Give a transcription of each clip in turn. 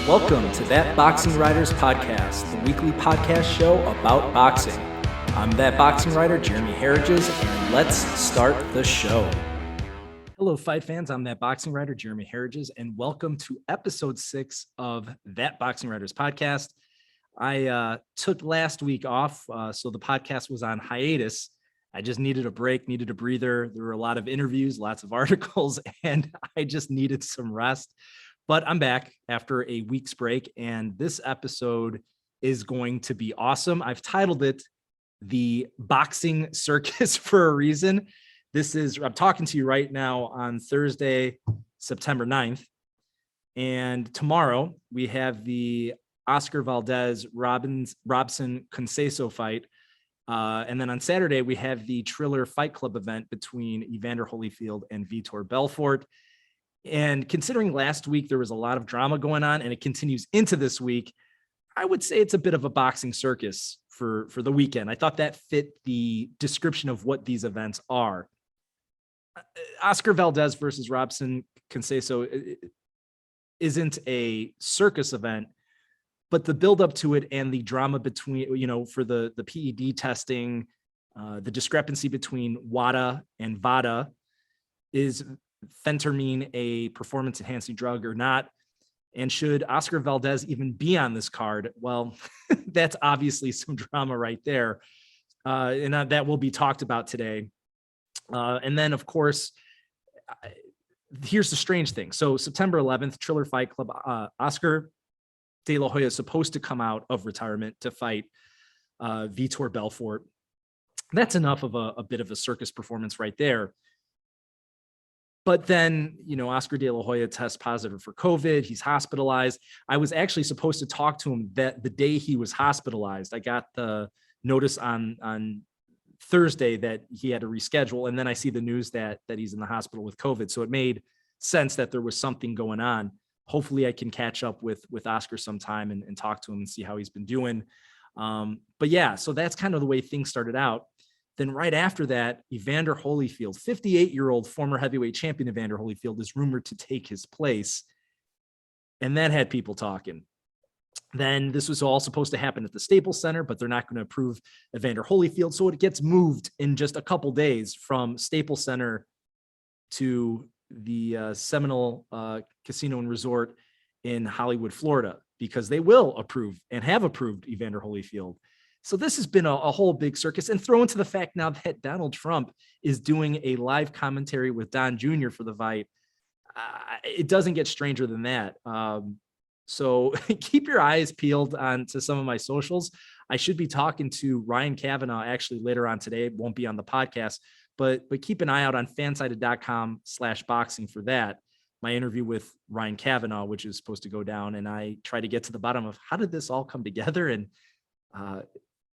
Welcome to That Boxing Writers Podcast, the weekly podcast show about boxing. I'm That Boxing Writer, Jeremy Harridges, and let's start the show. Hello, fight fans. I'm That Boxing Writer, Jeremy Harridges, and welcome to episode 6 of That Boxing Writers Podcast. I took last week off, so the podcast was on hiatus. I just needed a break, needed a breather. There were a lot of interviews, lots of articles, and I just needed some rest. But I'm back after a week's break, and this episode is going to be awesome. I've titled it The Boxing Circus for a reason. I'm talking to you right now on Thursday, September 9th. And tomorrow we have the Oscar Valdez Robson Conceição fight. And then on Saturday, we have the Triller Fight Club event between Evander Holyfield and Vitor Belfort. And considering last week there was a lot of drama going on and it continues into this week, I would say it's a bit of a boxing circus for the weekend. I thought that fit the description of what these events are. Oscar Valdez versus Robson Conceição isn't a circus event, but the buildup to it and the drama between, for the PED testing, the discrepancy between WADA and VADA, is phentermine a performance-enhancing drug or not? And should Oscar Valdez even be on this card? Well, that's obviously some drama right there. And that will be talked about today. And then, of course, here's the strange thing. So September 11th, Triller Fight Club, Oscar De La Hoya is supposed to come out of retirement to fight Vitor Belfort. That's enough of a bit of a circus performance right there. But then, Oscar De La Hoya tests positive for COVID. He's hospitalized. I was actually supposed to talk to him that the day he was hospitalized. I got the notice on Thursday that he had to reschedule. And then I see the news that he's in the hospital with COVID. So it made sense that there was something going on. Hopefully I can catch up with Oscar sometime and talk to him and see how he's been doing. But yeah, so that's kind of the way things started out. Then right after that, Evander Holyfield, 58-year-old former heavyweight champion Evander Holyfield, is rumored to take his place. And that had people talking. Then this was all supposed to happen at the Staples Center, but they're not going to approve Evander Holyfield. So it gets moved in just a couple days from Staples Center to the Seminole Casino and Resort in Hollywood, Florida, because they will approve and have approved Evander Holyfield. So this has been a whole big circus, and throw into the fact now that Donald Trump is doing a live commentary with Don Jr. for the fight. It doesn't get stranger than that. So keep your eyes peeled on to some of my socials. I should be talking to Ryan Kavanaugh actually later on today. It won't be on the podcast, but keep an eye out on fansided.com/boxing for that. My interview with Ryan Kavanaugh, which is supposed to go down, and I try to get to the bottom of how did this all come together, and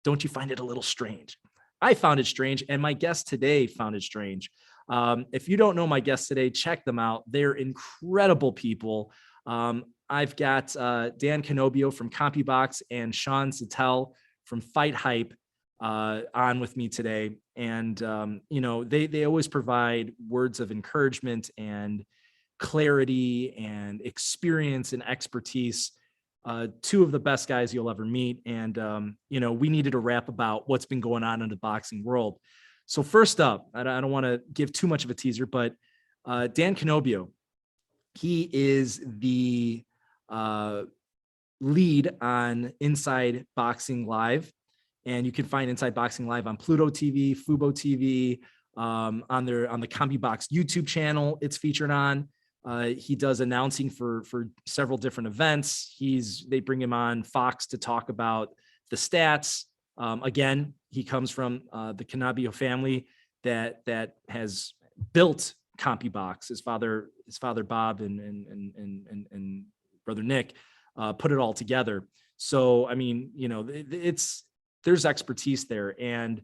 don't you find it a little strange? I found it strange, and my guest today found it strange. If you don't know my guests today, check them out. They're incredible people. I've got Dan Canobio from CompuBox and Sean Zattel from FightHype on with me today. And, they always provide words of encouragement and clarity and experience and expertise. Two of the best guys you'll ever meet. And, we needed a rap about what's been going on in the boxing world. So first up, I don't want to give too much of a teaser, but Dan Canobbio, he is the lead on Inside Boxing Live. And you can find Inside Boxing Live on Pluto TV, Fubo TV, on the CompuBox YouTube channel it's featured on. He does announcing for several different events. They bring him on Fox to talk about the stats. Again, he comes from the Canobbio family that has built CompuBox. His father Bob and brother Nick put it all together. So I mean, there's expertise there, and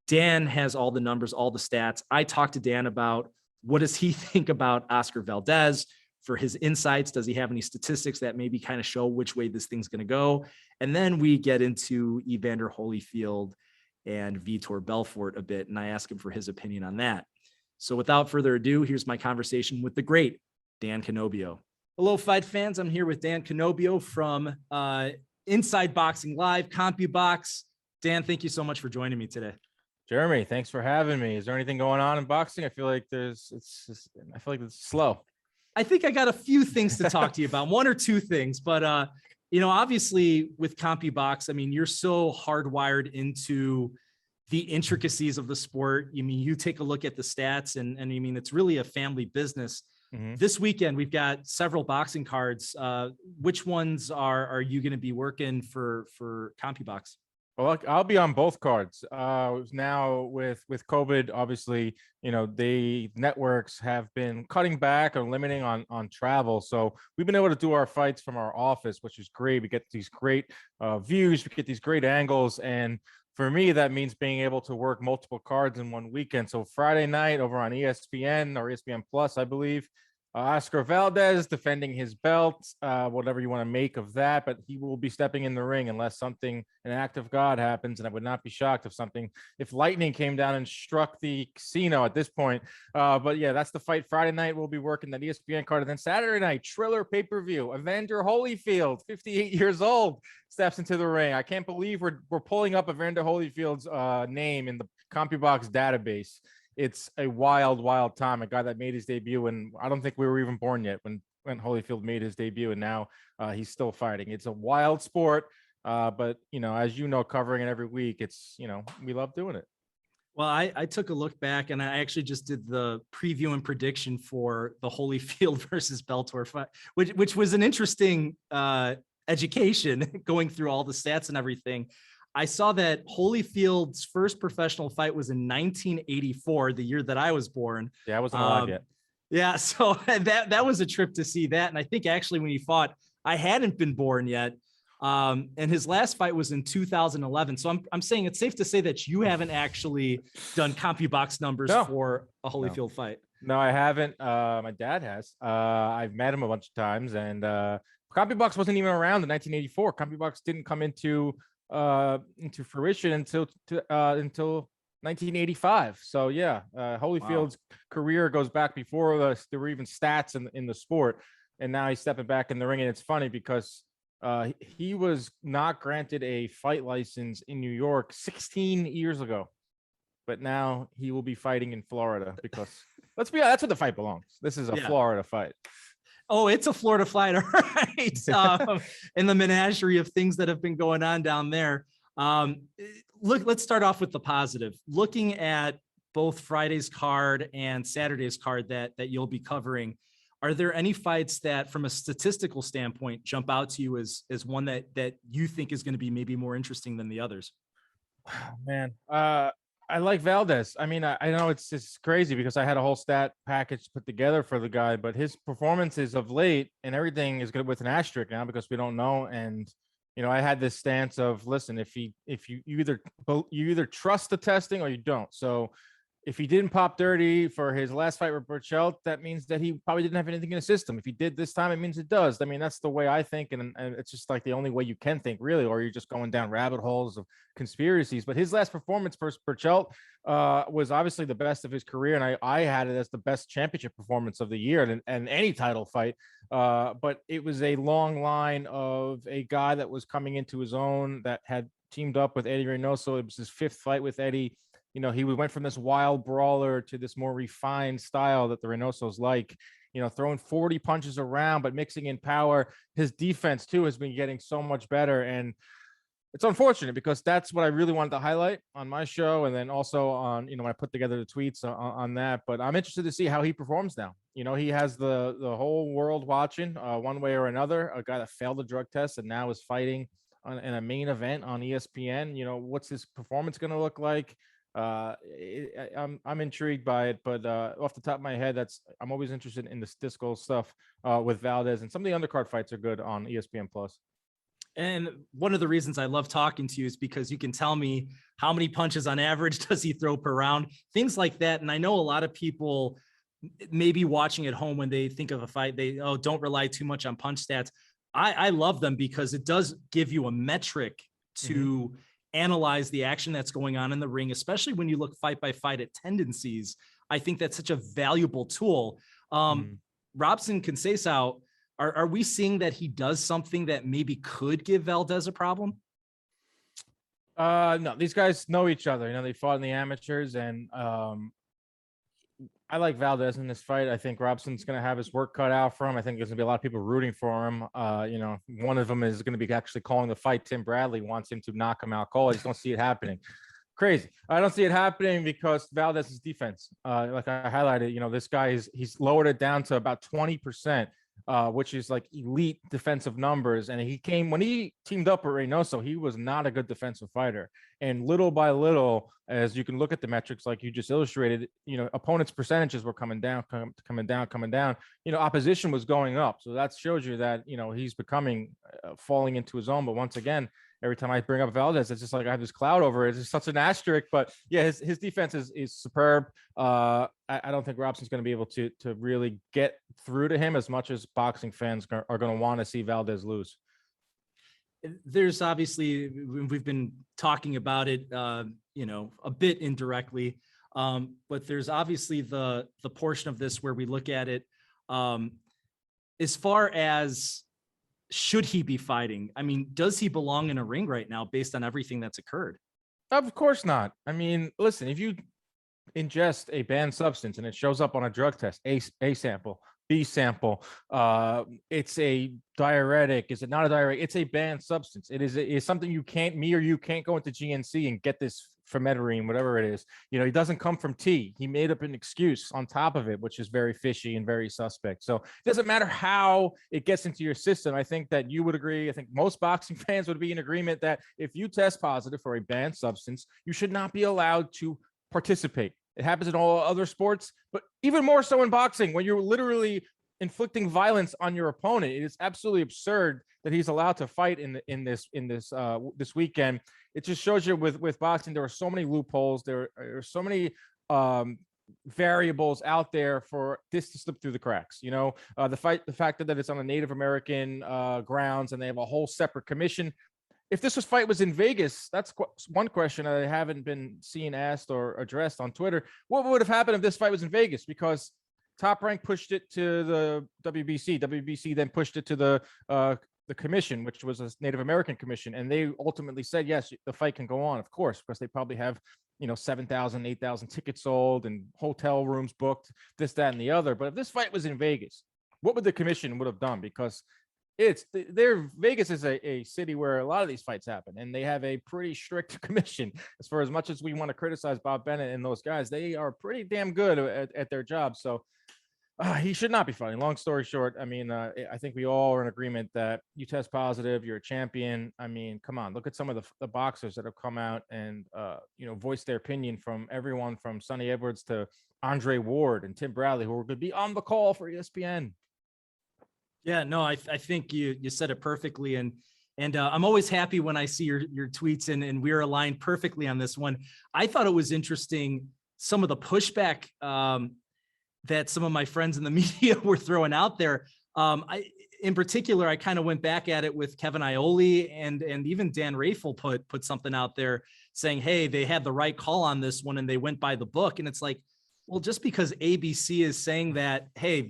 Dan has all the numbers, all the stats. I talked to Dan about what does he think about Oscar Valdez for his insights. Does he have any statistics that maybe kind of show which way this thing's going to go? And then we get into Evander Holyfield and Vitor Belfort a bit, and I ask him for his opinion on that. So without further ado, here's my conversation with the great Dan Canobbio. Hello, fight fans. I'm here with Dan Canobio from Inside Boxing Live, CompuBox. Dan, thank you so much for joining me today. Jeremy, thanks for having me. Is there anything going on in boxing? I feel like it's slow. I think I got a few things to talk to you about, one or two things, but obviously with CompuBox, I mean, you're so hardwired into the intricacies of the sport. You take a look at the stats and I mean, it's really a family business. Mm-hmm. This weekend, we've got several boxing cards. Which ones are you going to be working for CompuBox? Well, I'll be on both cards. Now with COVID, obviously, the networks have been cutting back or limiting on travel. So we've been able to do our fights from our office, which is great. We get these great views, we get these great angles. And for me, that means being able to work multiple cards in one weekend. So Friday night over on ESPN or ESPN Plus, I believe, Oscar Valdez defending his belt, whatever you want to make of that, but he will be stepping in the ring unless an act of God happens. And I would not be shocked if lightning came down and struck the casino at this point. But yeah, that's the fight. Friday night, we'll be working that ESPN card. And then Saturday night, Triller pay-per-view, Evander Holyfield, 58 years old, steps into the ring. I can't believe we're pulling up Evander Holyfield's name in the CompuBox database. It's a wild time. A guy that made his debut, and I don't think we were even born yet when Holyfield made his debut, and now he's still fighting. It's a wild sport, but as covering it every week, it's we love doing it. Well, I took a look back, and I actually just did the preview and prediction for the Holyfield versus Belfort fight, which was an interesting education going through all the stats and everything. I saw that Holyfield's first professional fight was in 1984, the year that I was born. Yeah, I wasn't alive yet. Yeah, so that was a trip to see that. And I think actually when he fought, I hadn't been born yet. And his last fight was in 2011. So I'm saying it's safe to say that you haven't actually done CompuBox numbers for a Holyfield fight. No, I haven't. My dad has. I've met him a bunch of times, and CompuBox wasn't even around in 1984. CompuBox didn't come into fruition until 1985. So yeah, Holyfield's career goes back before there were even stats in the sport, and now he's stepping back in the ring. And it's funny because he was not granted a fight license in New York 16 years ago, but now he will be fighting in Florida because that's where the fight belongs. This is a Florida fight. Oh, it's a Florida fight, all right. In the menagerie of things that have been going on down there. Let's start off with the positive. Looking at both Friday's card and Saturday's card that you'll be covering, are there any fights that, from a statistical standpoint, jump out to you as one that you think is going to be maybe more interesting than the others? Man, I like Valdez. I mean, I know it's crazy because I had a whole stat package put together for the guy, but his performances of late and everything is good with an asterisk now because we don't know. And, I had this stance of, listen, if you either trust the testing or you don't. So if he didn't pop dirty for his last fight with Burchell, that means that he probably didn't have anything in the system. If he did this time, it means it does. I mean, that's the way I think. And it's just like the only way you can think, really, or you're just going down rabbit holes of conspiracies. But his last performance versus Burchell was obviously the best of his career. And I had it as the best championship performance of the year and any title fight. But it was a long line of a guy that was coming into his own, that had teamed up with Eddie Reynoso. It was his fifth fight with Eddie. He went from this wild brawler to this more refined style that the Reynosos like, throwing 40 punches around, but mixing in power. His defense too has been getting so much better. And it's unfortunate because that's what I really wanted to highlight on my show. And then also on, when I put together the tweets on that, but I'm interested to see how he performs now. He has the whole world watching one way or another, a guy that failed the drug test and now is fighting in a main event on ESPN. What's his performance going to look like? I'm intrigued by it, but off the top of my head, I'm always interested in the statistical stuff with Valdez, and some of the undercard fights are good on ESPN Plus. And one of the reasons I love talking to you is because you can tell me how many punches on average does he throw per round, things like that. And I know a lot of people maybe watching at home when they think of a fight, they don't rely too much on punch stats. I love them because it does give you a metric to analyze the action that's going on in the ring, especially when you look fight by fight at tendencies. I think that's such a valuable tool. Robson Conceição, Are we seeing that he does something that maybe could give Valdez a problem? No, these guys know each other. You know, they fought in the amateurs, and I like Valdez in this fight. I think Robson's going to have his work cut out for him. I think there's going to be a lot of people rooting for him. You know, one of them is going to be actually calling the fight. Tim Bradley wants him to knock him out cold. I just don't see it happening. Crazy. I don't see it happening because Valdez's defense, like I highlighted, you know, this guy he's lowered it down to about 20%, which is like elite defensive numbers. And when he teamed up with Reynoso, he was not a good defensive fighter. And little by little, as you can look at the metrics, like you just illustrated, you know, opponents' percentages were coming down. You know, opposition was going up. So that shows you that, you know, he's becoming falling into his own. But once again, every time I bring up Valdez, it's just like I have this cloud over it. It's just such an asterisk. But yeah, his defense is superb. I don't think Robson's going to be able to really get through to him as much as boxing fans are going to want to see Valdez lose. There's obviously, we've been talking about it, you know, a bit indirectly, but there's obviously the portion of this where we look at it as far as should he be fighting? I mean, does he belong in a ring right now based on everything that's occurred? Of course not. I mean, listen, if you ingest a banned substance and it shows up on a drug test, A sample, B sample, it's a diuretic. Is it not a diuretic? It's a banned substance. It's something you can't go into GNC and get this famotidine, whatever it is. You know, he doesn't come from tea. He made up an excuse on top of it, which is very fishy and very suspect. So it doesn't matter how it gets into your system. I think that you would agree. I think most boxing fans would be in agreement that if you test positive for a banned substance, you should not be allowed to participate. It happens in all other sports, but even more so in boxing, when you're literally inflicting violence on your opponent. It is absolutely absurd that he's allowed to fight in this weekend. It just shows you with boxing, there are so many loopholes. There are so many variables out there for this to slip through the cracks. You know, the fact that it's on the Native American grounds and they have a whole separate commission. If this fight was in Vegas, that's one question I haven't been seen asked or addressed on Twitter. What would have happened if this fight was in Vegas? Because Top Rank pushed it to the WBC. WBC then pushed it to the commission, which was a Native American commission. And they ultimately said, yes, the fight can go on, of course, because they probably have, 7,000, 8,000 tickets sold and hotel rooms booked, this, that, and the other. But if this fight was in Vegas, what would the commission would have done? Because Vegas is a city where a lot of these fights happen, and they have a pretty strict commission. As much as we want to criticize Bob Bennett and those guys, they are pretty damn good at their job. So he should not be fighting. Long story short, I mean, I think we all are in agreement that you test positive, you're a champion. I mean, come on, look at some of the boxers that have come out and voiced their opinion, from everyone from Sonny Edwards to Andre Ward and Tim Bradley, who are going to be on the call for ESPN. Yeah, no, I think you said it perfectly. And I'm always happy when I see your tweets and we're aligned perfectly on this one. I thought it was interesting, some of the pushback that some of my friends in the media were throwing out there. In particular, I kind of went back at it with Kevin Iole and even Dan Rafel put something out there saying, hey, they had the right call on this one and they went by the book. And it's like, well, just because ABC is saying that, hey,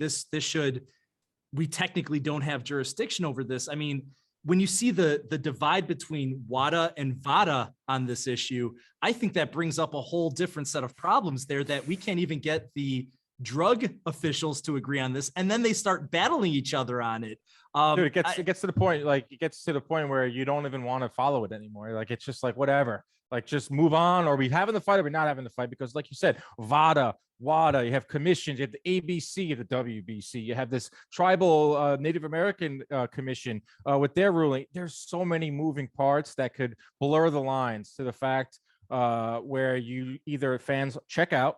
we technically don't have jurisdiction over this. I mean, when you see the divide between WADA and VADA on this issue, I think that brings up a whole different set of problems there, that we can't even get the drug officials to agree on this. And then they start battling each other on it. Dude, it gets to the point, where you don't even want to follow it anymore. Like, it's just like, whatever, like, just move on. Or we having the fight or we're not having the fight, because like you said, VADA, WADA, you have commissions, you have the ABC, the WBC, you have this tribal Native American commission with their ruling. There's so many moving parts that could blur the lines to the fact where you either fans check out,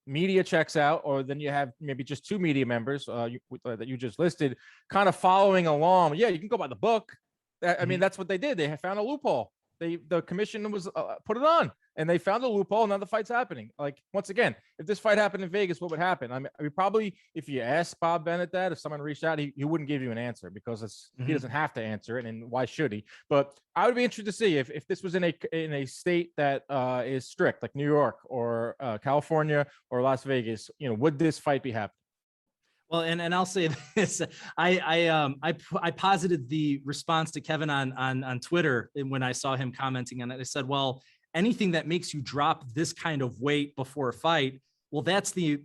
media checks out, or then you have maybe just two media members that you just listed kind of following along. Yeah, you can go by the book. I mean, that's what they did. They found a loophole. The commission was put it on, and they found a loophole. And now the fight's happening. Like, once again, if this fight happened in Vegas, what would happen? I mean, probably, if you asked Bob Bennett that, if someone reached out, he wouldn't give you an answer, because he doesn't have to answer it, and why should he? But I would be interested to see if this was in a state that is strict, like New York or California or Las Vegas. Would this fight be happening? Well, and I'll say this: I posited the response to Kevin on Twitter when I saw him commenting on it. I said, well, anything that makes you drop this kind of weight before a fight, well, that's the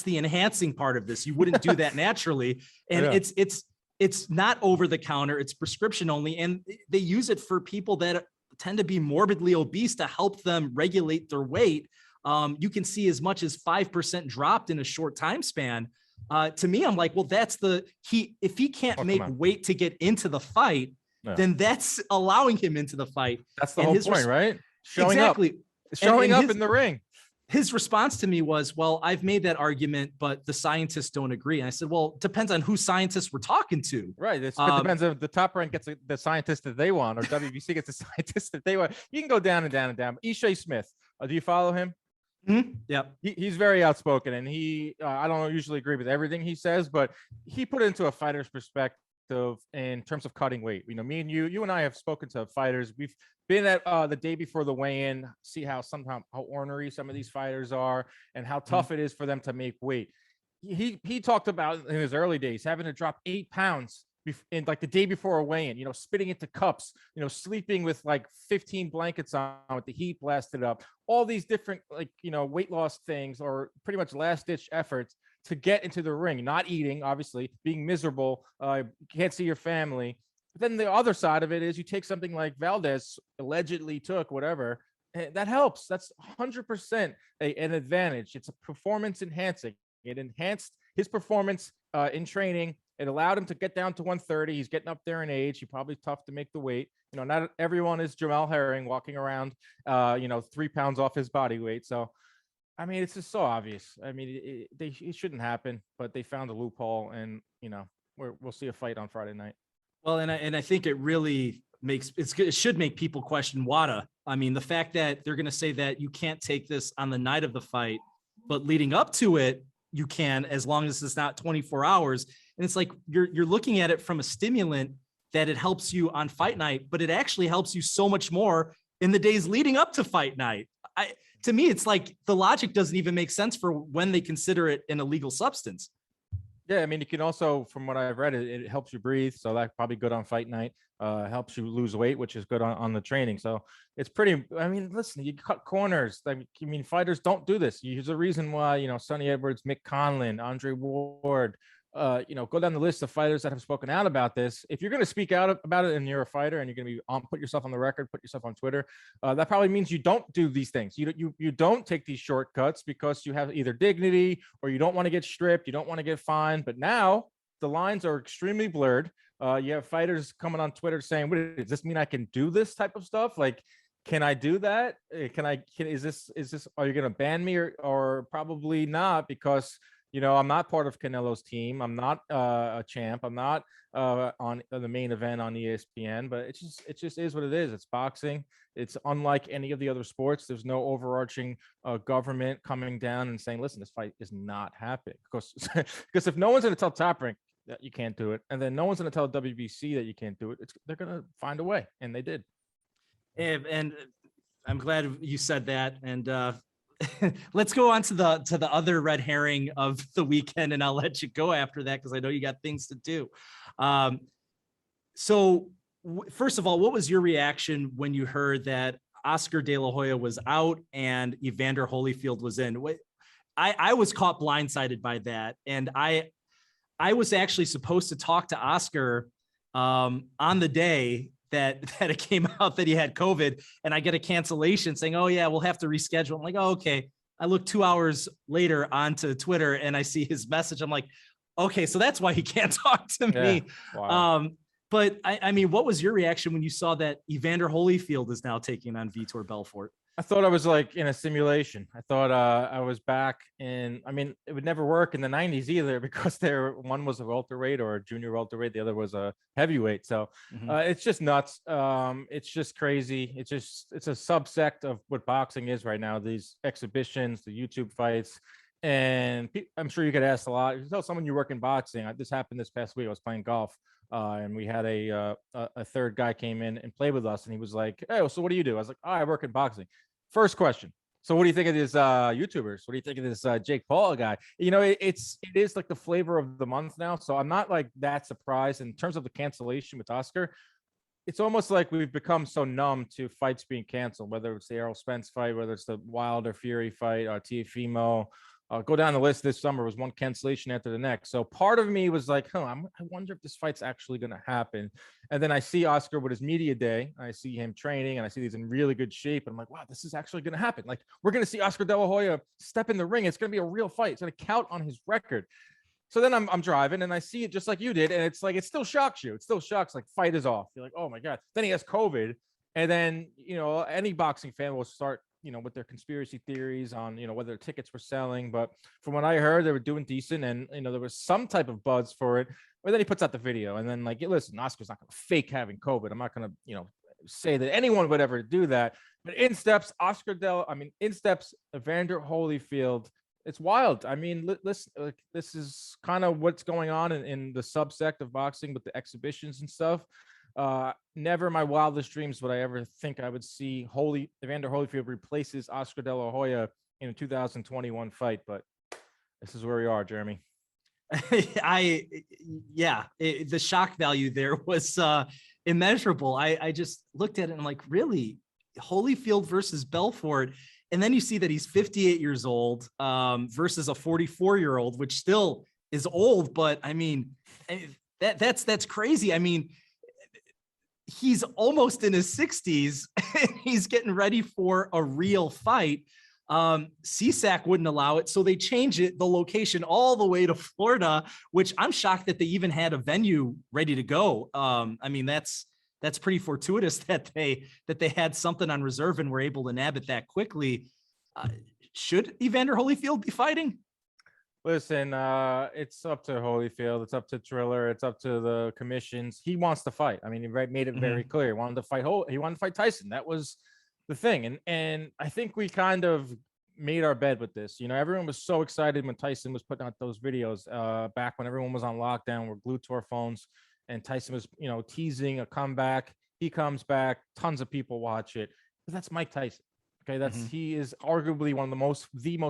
enhancing part of this. You wouldn't do that naturally, and Yeah. it's not over the counter; it's prescription only, and they use it for people that tend to be morbidly obese to help them regulate their weight. You can see as much as 5% dropped in a short time span. To me, I'm like, well, if he can't make weight to get into the fight, then that's allowing him into the fight. That's the whole point, right? Showing up in the ring. His response to me was, well, I've made that argument, but the scientists don't agree. And I said, well, it depends on who scientists we're talking to. Right. It depends if the top rank gets the scientist that they want, or WBC gets the scientist that they want. You can go down and down and down. Ishe Smith, do you follow him? Mm-hmm. Yep. He's very outspoken, and I don't usually agree with everything he says, but he put it into a fighter's perspective in terms of cutting weight. You know, me and you and I have spoken to fighters. We've been at the day before the weigh-in, see how ornery some of these fighters are and how tough it is for them to make weight. He talked about in his early days having to drop 8 pounds in like the day before a weigh-in, you know, spitting into cups, you know, sleeping with like 15 blankets on with the heat blasted up, all these different, like, you know, weight loss things, or pretty much last ditch efforts to get into the ring, not eating, obviously, being miserable, can't see your family. But then the other side of it is you take something like Valdez allegedly took, whatever, that helps. That's 100% an advantage. It's a performance enhancing. It enhanced his performance in training. It allowed him to get down to 130. He's getting up there in age. He's probably tough to make the weight. You know, not everyone is Jamal Herring walking around, 3 pounds off his body weight. So, I mean, it's just so obvious. I mean, it shouldn't happen, but they found a loophole, and, you know, we'll see a fight on Friday night. Well, and I think it really it should make people question WADA. I mean, the fact that they're going to say that you can't take this on the night of the fight, but leading up to it, you can, as long as it's not 24 hours. And it's like you're looking at it from a stimulant that it helps you on fight night, but it actually helps you so much more in the days leading up to fight night. To me, it's like the logic doesn't even make sense for when they consider it an illegal substance. Yeah, I mean, you can also, from what I've read, it helps you breathe. So that's probably good on fight night. Helps you lose weight, which is good on the training. So it's pretty, I mean, listen, you cut corners. I mean, fighters don't do this. There's a reason why, you know, Sonny Edwards, Mick Conlon, Andre Ward, go down the list of fighters that have spoken out about this. If you're going to speak out about it and you're a fighter and you're going to be put yourself on the record, put yourself on Twitter, that probably means you don't do these things. You don't take these shortcuts because you have either dignity or you don't want to get stripped. You don't want to get fined. But now the lines are extremely blurred. You have fighters coming on Twitter saying, "What does this mean? I can do this type of stuff? Like, can I do that? Is this, are you going to ban me or probably not? Because, you know, I'm not part of Canelo's team. I'm not a champ. I'm not on the main event on ESPN, but it just is what it is. It's boxing. It's unlike any of the other sports. There's no overarching government coming down and saying, listen, this fight is not happening. Because if no one's going to tell Top Rank that you can't do it, and then no one's going to tell WBC that you can't do it, they're going to find a way. And they did. And I'm glad you said that. And let's go on to the other red herring of the weekend, and I'll let you go after that because I know you got things to do. So first of all, what was your reaction when you heard that Oscar De La Hoya was out and Evander Holyfield was in? I was caught blindsided by that, and I was actually supposed to talk to Oscar on the day that it came out that he had COVID, and I get a cancellation saying, oh yeah, we'll have to reschedule. I'm like, oh, okay. I look 2 hours later onto Twitter and I see his message. I'm like, okay, so that's why he can't talk to me. Wow. But I mean, what was your reaction when you saw that Evander Holyfield is now taking on Vitor Belfort? I thought I was like in a simulation. I thought I was back in, I mean, it would never work in the 90s either because one was a welterweight or a junior welterweight. The other was a heavyweight. So it's just nuts. It's just crazy. It's a subsect of what boxing is right now. These exhibitions, the YouTube fights. And I'm sure you get asked a lot. If you tell someone you work in boxing, this happened this past week. I was playing golf. And we had a third guy came in and played with us, and he was like, "Hey, so what do you do?" I was like, "Oh, I work in boxing." First question: So what do you think of this YouTubers? What do you think of this Jake Paul guy? You know, it is like the flavor of the month now. So I'm not like that surprised in terms of the cancellation with Oscar. It's almost like we've become so numb to fights being canceled, whether it's the Errol Spence fight, whether it's the Wilder Fury fight, or Teofimo. Go down the list this summer was one cancellation after the next. So part of me was like, I wonder if this fight's actually going to happen. And then I see Oscar with his media day. I see him training and I see he's in really good shape. And I'm like, wow, this is actually going to happen. Like, we're going to see Oscar De La Hoya step in the ring. It's going to be a real fight. It's going to count on his record. So then I'm driving and I see it just like you did. And it's like, it still shocks you. It still shocks, like, fight is off. You're like, oh my God. Then he has COVID. And then, you know, any boxing fan will start, you know, with their conspiracy theories on, you know, whether tickets were selling. But from what I heard, they were doing decent. And, you know, there was some type of buzz for it. But then he puts out the video and then, like, listen, Oscar's not going to fake having COVID. I'm not going to, you know, say that anyone would ever do that. But in steps Evander Holyfield. It's wild. I mean, listen, this is kind of what's going on in the subsect of boxing with the exhibitions and stuff. Never in my wildest dreams would I ever think I would see Evander Holyfield replaces Oscar De La Hoya in a 2021 fight, but this is where we are, Jeremy. The shock value there was immeasurable. I just looked at it and I'm like, really? Holyfield versus Belfort. And then you see that he's 58 years old versus a 44-year-old, which still is old, but I mean, that's crazy. I mean, he's almost in his 60s and he's getting ready for a real fight. CSAC wouldn't allow it, so they changed the location all the way to Florida, which I'm shocked that they even had a venue ready to go. I mean, that's pretty fortuitous that they had something on reserve and were able to nab it that quickly. Should Evander Holyfield be fighting? Listen, it's up to Holyfield. It's up to Triller. It's up to the commissions. He wants to fight. I mean, he made it very clear. He wanted to fight. He wanted to fight Tyson. That was the thing. And I think we kind of made our bed with this. You know, everyone was so excited when Tyson was putting out those videos back when everyone was on lockdown. We're glued to our phones. And Tyson was, you know, teasing a comeback. He comes back. Tons of people watch it. But that's Mike Tyson. Okay, he is arguably one of the most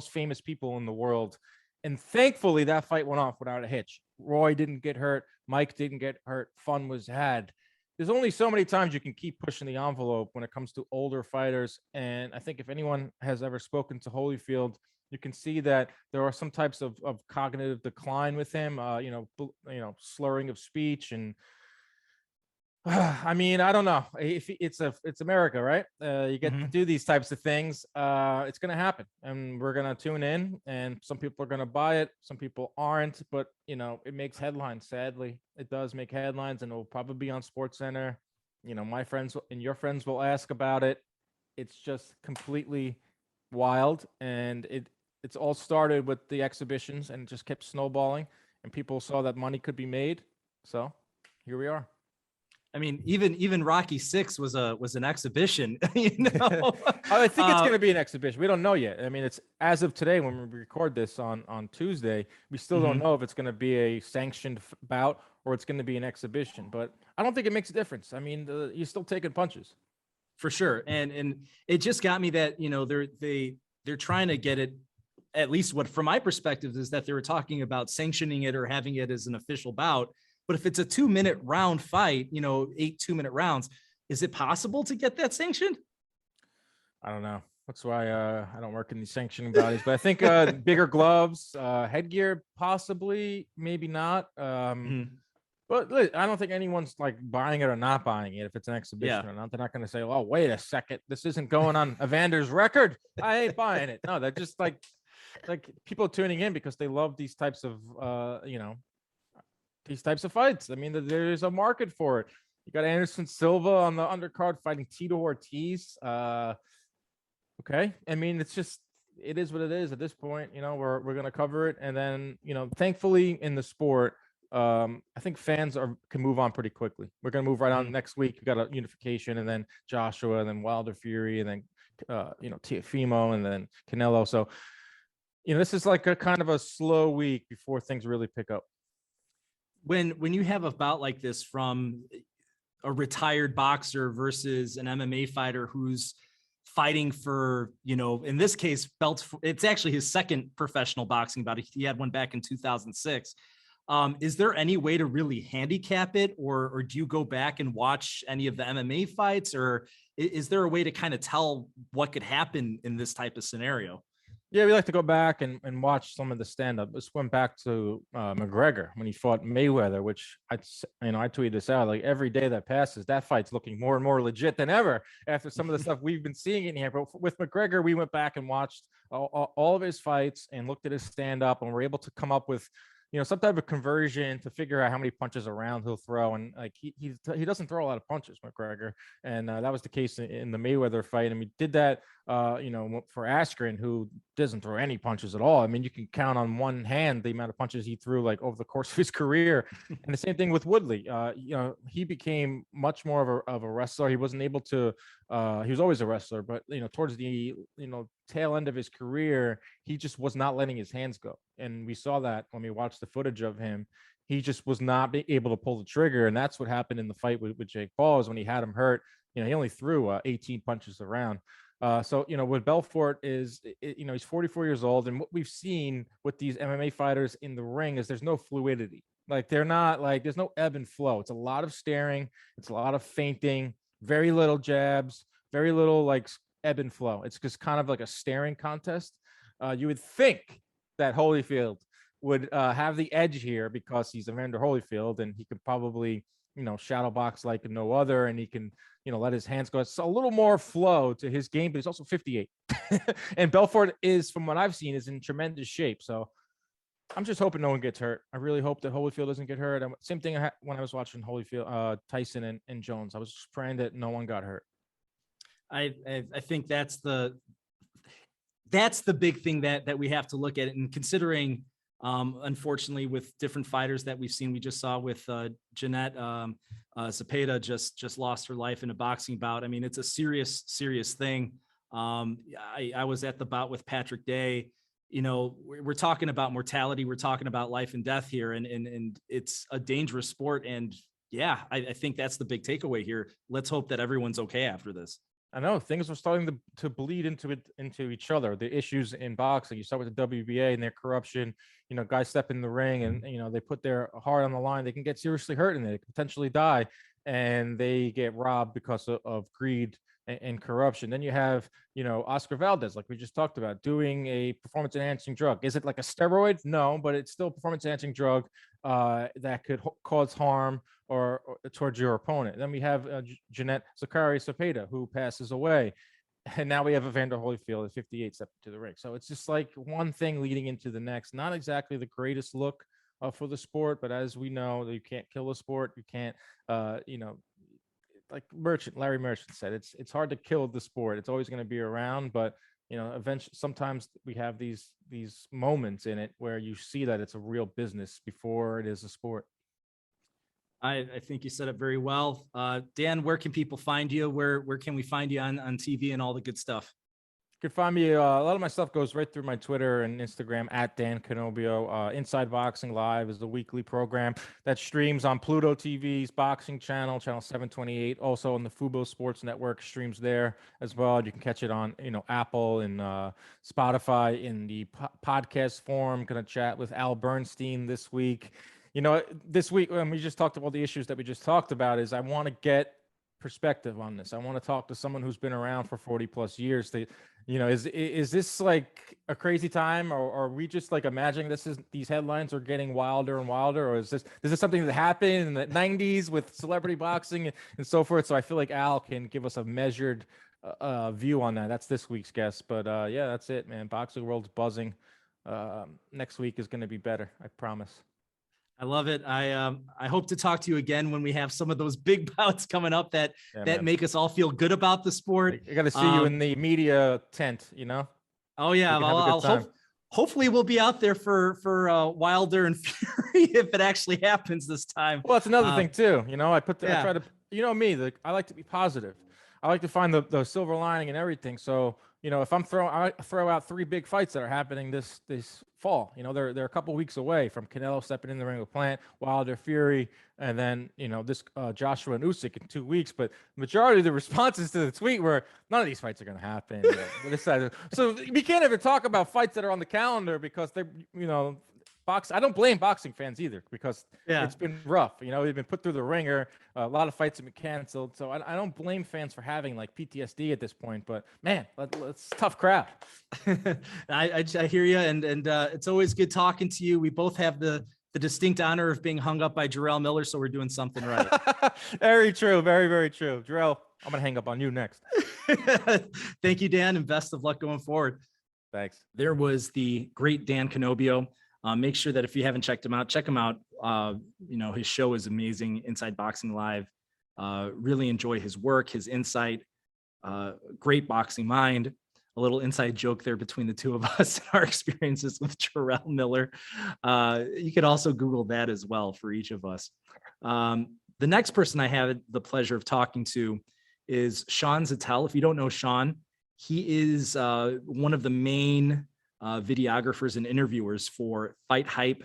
famous people in the world. And thankfully, that fight went off without a hitch. Roy didn't get hurt. Mike didn't get hurt. Fun was had. There's only so many times you can keep pushing the envelope when it comes to older fighters. And I think if anyone has ever spoken to Holyfield, you can see that there are some types of cognitive decline with him, slurring of speech. And I mean, I don't know if it's America, right? You get to do these types of things. It's going to happen and we're going to tune in and some people are going to buy it. Some people aren't, but you know, it makes headlines. Sadly, it does make headlines and it will probably be on SportsCenter. You know, my friends and your friends will ask about it. It's just completely wild. And it's all started with the exhibitions and it just kept snowballing and people saw that money could be made. So here we are. I mean, even Rocky VI was an exhibition, you know. I think it's going to be an exhibition. We don't know yet. I mean, it's as of today when we record this on Tuesday, we still don't know if it's going to be a sanctioned bout or it's going to be an exhibition. But I don't think it makes a difference. I mean, you're still taking punches. For sure, and it just got me that, you know, they're trying to get it. At least what from my perspective is that they were talking about sanctioning it or having it as an official bout. But if it's a 2-minute round fight, you know, 8 2-minute rounds, is it possible to get that sanctioned? I don't know. That's why I don't work in these sanctioning bodies. But I think bigger gloves, headgear, possibly, maybe not. But I don't think anyone's like buying it or not buying it if it's an exhibition or not. They're not going to say, "Oh, wait a second, this isn't going on Evander's record. I ain't buying it." No, they're just like people tuning in because they love these types of these types of fights. I mean, there's a market for it. You got Anderson Silva on the undercard fighting Tito Ortiz. Okay. I mean, it is what it is at this point. You know, we're going to cover it. And then, you know, thankfully in the sport, I think fans can move on pretty quickly. We're going to move right on next week. We got a unification and then Joshua and then Wilder Fury and then, Teofimo and then Canelo. So, you know, this is like a kind of a slow week before things really pick up. When you have a bout like this from a retired boxer versus an MMA fighter who's fighting for, in this case, belts. It's actually his second professional boxing bout. He had one back in 2006. Is there any way to really handicap it, or do you go back and watch any of the MMA fights, or is there a way to kind of tell what could happen in this type of scenario? Yeah, we like to go back and watch some of the stand-up. This went back to McGregor when he fought Mayweather, which I tweeted this out. Like, every day that passes, that fight's looking more and more legit than ever after some of the stuff we've been seeing in here. But with McGregor, we went back and watched all of his fights and looked at his stand-up, and we're able to come up with some type of conversion to figure out how many punches around he'll throw. And like, he doesn't throw a lot of punches, McGregor. And that was the case in the Mayweather fight. And we did that, for Askren, who doesn't throw any punches at all. I mean, you can count on one hand the amount of punches he threw, like, over the course of his career. And the same thing with Woodley. He became much more of a wrestler. He wasn't able to, he was always a wrestler, but, towards the, tail end of his career, he just was not letting his hands go. And we saw that when we watched the footage of him. He just was not able to pull the trigger. And that's what happened in the fight with Jake Paul, is when he had him hurt, he only threw 18 punches around. So, with Belfort is, he's 44 years old. And what we've seen with these MMA fighters in the ring is there's no fluidity. Like, they're not like, there's no ebb and flow. It's a lot of staring. It's a lot of feinting, very little jabs, very little like ebb and flow. It's just kind of like a staring contest. You would think that Holyfield would have the edge here because he's Evander Holyfield, and he could probably, shadow box like no other, and he can, let his hands go. It's a little more flow to his game, but he's also 58. And Belfort is, from what I've seen, is in tremendous shape. So I'm just hoping no one gets hurt. I really hope that Holyfield doesn't get hurt. Same thing when I was watching Holyfield, Tyson and Jones. I was just praying that no one got hurt. I think that's the big thing that we have to look at. And considering, unfortunately, with different fighters that we've seen, we just saw with Jeanette Zepeda just lost her life in a boxing bout. I mean, it's a serious thing. I was at the bout with Patrick Day. We're talking about mortality. We're talking about life and death here, and it's a dangerous sport. And yeah, I think that's the big takeaway here. Let's hope that everyone's okay after this. I know things are starting to bleed into each other. The issues in boxing, you saw with the WBA and their corruption, guys step in the ring and, they put their heart on the line. They can get seriously hurt and they could potentially die, and they get robbed because of greed and corruption. Then you have, Oscar Valdez, like we just talked about, doing a performance enhancing drug. Is it like a steroid? No, but it's still a performance enhancing drug that could cause harm or towards your opponent. Then we have Jeanette Zepeda, who passes away. And now we have Evander Holyfield at 58 stepping to the ring. So it's just like one thing leading into the next. Not exactly the greatest look for the sport, but as we know, you can't kill a sport. You can't, like Larry Merchant said, it's hard to kill the sport. It's always going to be around, but eventually, sometimes we have these moments in it where you see that it's a real business before it is a sport. I think you said it very well. Dan, where can people find you? Where can we find you on TV and all the good stuff? You can find me, a lot of my stuff goes right through my Twitter and Instagram at Dan Canobio. Inside Boxing Live is the weekly program that streams on Pluto TV's boxing channel 728. Also on the Fubo Sports Network, streams there as well. You can catch it on, Apple and Spotify in the podcast form. Going to chat with Al Bernstein this week. This week, when we just talked about the issues that we just talked about, is I want to get perspective on this. I want to talk to someone who's been around for 40 plus years. Is this like a crazy time, or are we just like imagining these headlines are getting wilder and wilder, or is this something that happened in the 90s with celebrity boxing and so forth? So I feel like Al can give us a measured view on that. That's this week's guest. But yeah, that's it, man. Boxing world's buzzing. Next week is going to be better, I promise. I love it. I hope to talk to you again when we have some of those big bouts coming up that make us all feel good about the sport. I got to see you in the media tent, Oh yeah, hopefully we'll be out there for Wilder and Fury if it actually happens this time. Well, that's another thing too. I try to, me, I like to be positive. I like to find the silver lining and everything. So, if I throw out 3 big fights that are happening this fall, they're a couple weeks away from Canelo stepping in the ring with Plant, Wilder, Fury, and then this Joshua and Usyk in 2 weeks. But the majority of the responses to the tweet were, none of these fights are going to happen. So we can't even talk about fights that are on the calendar because they, I don't blame boxing fans either, because it's been rough. They've been put through the ringer. A lot of fights have been canceled. So I don't blame fans for having like PTSD at this point. But man, it's a tough crowd. I hear you, and it's always good talking to you. We both have the distinct honor of being hung up by Jarrell Miller, so we're doing something right. Very true. Very, very true. Jarrell, I'm gonna hang up on you next. Thank you, Dan, and best of luck going forward. Thanks. There was the great Dan Canobio. Make sure that if you haven't checked him out, check him out. His show is amazing, Inside Boxing Live. Really enjoy his work, his insight, great boxing mind. A little inside joke there between the two of us and our experiences with Jarrell Miller. You could also Google that as well for each of us. The next person I had the pleasure of talking to is Sean Zattel. If you don't know Sean, he is one of the main videographers and interviewers for FightHype.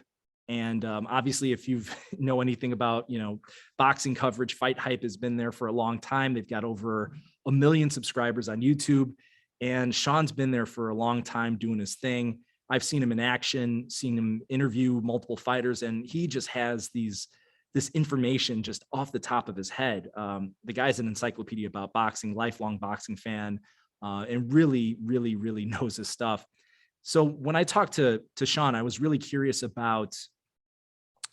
And obviously, if you know anything about, boxing coverage, FightHype has been there for a long time. They've got over 1 million subscribers on YouTube. And Sean's been there for a long time doing his thing. I've seen him in action, seen him interview multiple fighters, and he just has this information just off the top of his head. The guy's an encyclopedia about boxing, lifelong boxing fan, and really, really, really knows his stuff. So when I talked to Sean, I was really curious about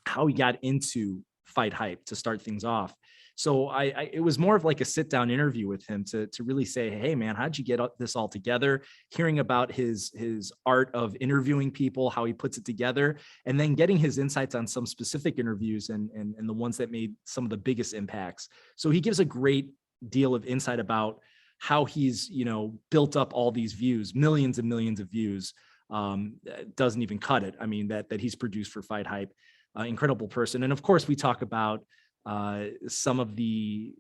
how he got into FightHype to start things off. So it was more of like a sit down interview with him to really say, hey man, how'd you get this all together? Hearing about his art of interviewing people, how he puts it together, and then getting his insights on some specific interviews and the ones that made some of the biggest impacts. So he gives a great deal of insight about how he's, built up all these views, millions and millions of views. Doesn't even cut it. I mean, that he's produced for FightHype. Incredible person. And of course we talk about some of the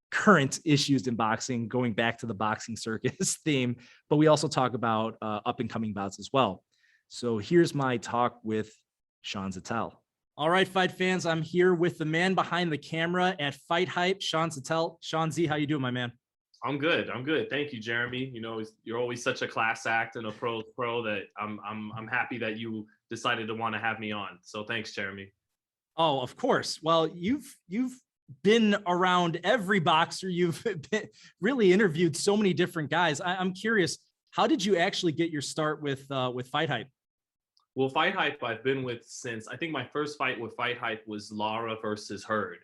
current issues in boxing, going back to the boxing circus theme, but we also talk about up and coming bouts as well. So here's my talk with Sean Zattel. All right, fight fans, I'm here with the man behind the camera at FightHype, Sean Zattel. Sean Z, how you doing, my man? I'm good. Thank you, Jeremy. You're always such a class act and a pro that I'm happy that you decided to want to have me on. So thanks, Jeremy. Oh, of course. Well, you've been around every boxer. You've really interviewed so many different guys. I'm curious, how did you actually get your start with FightHype? Well, FightHype I've been with since, I think my first fight with FightHype was Lara versus Hurd.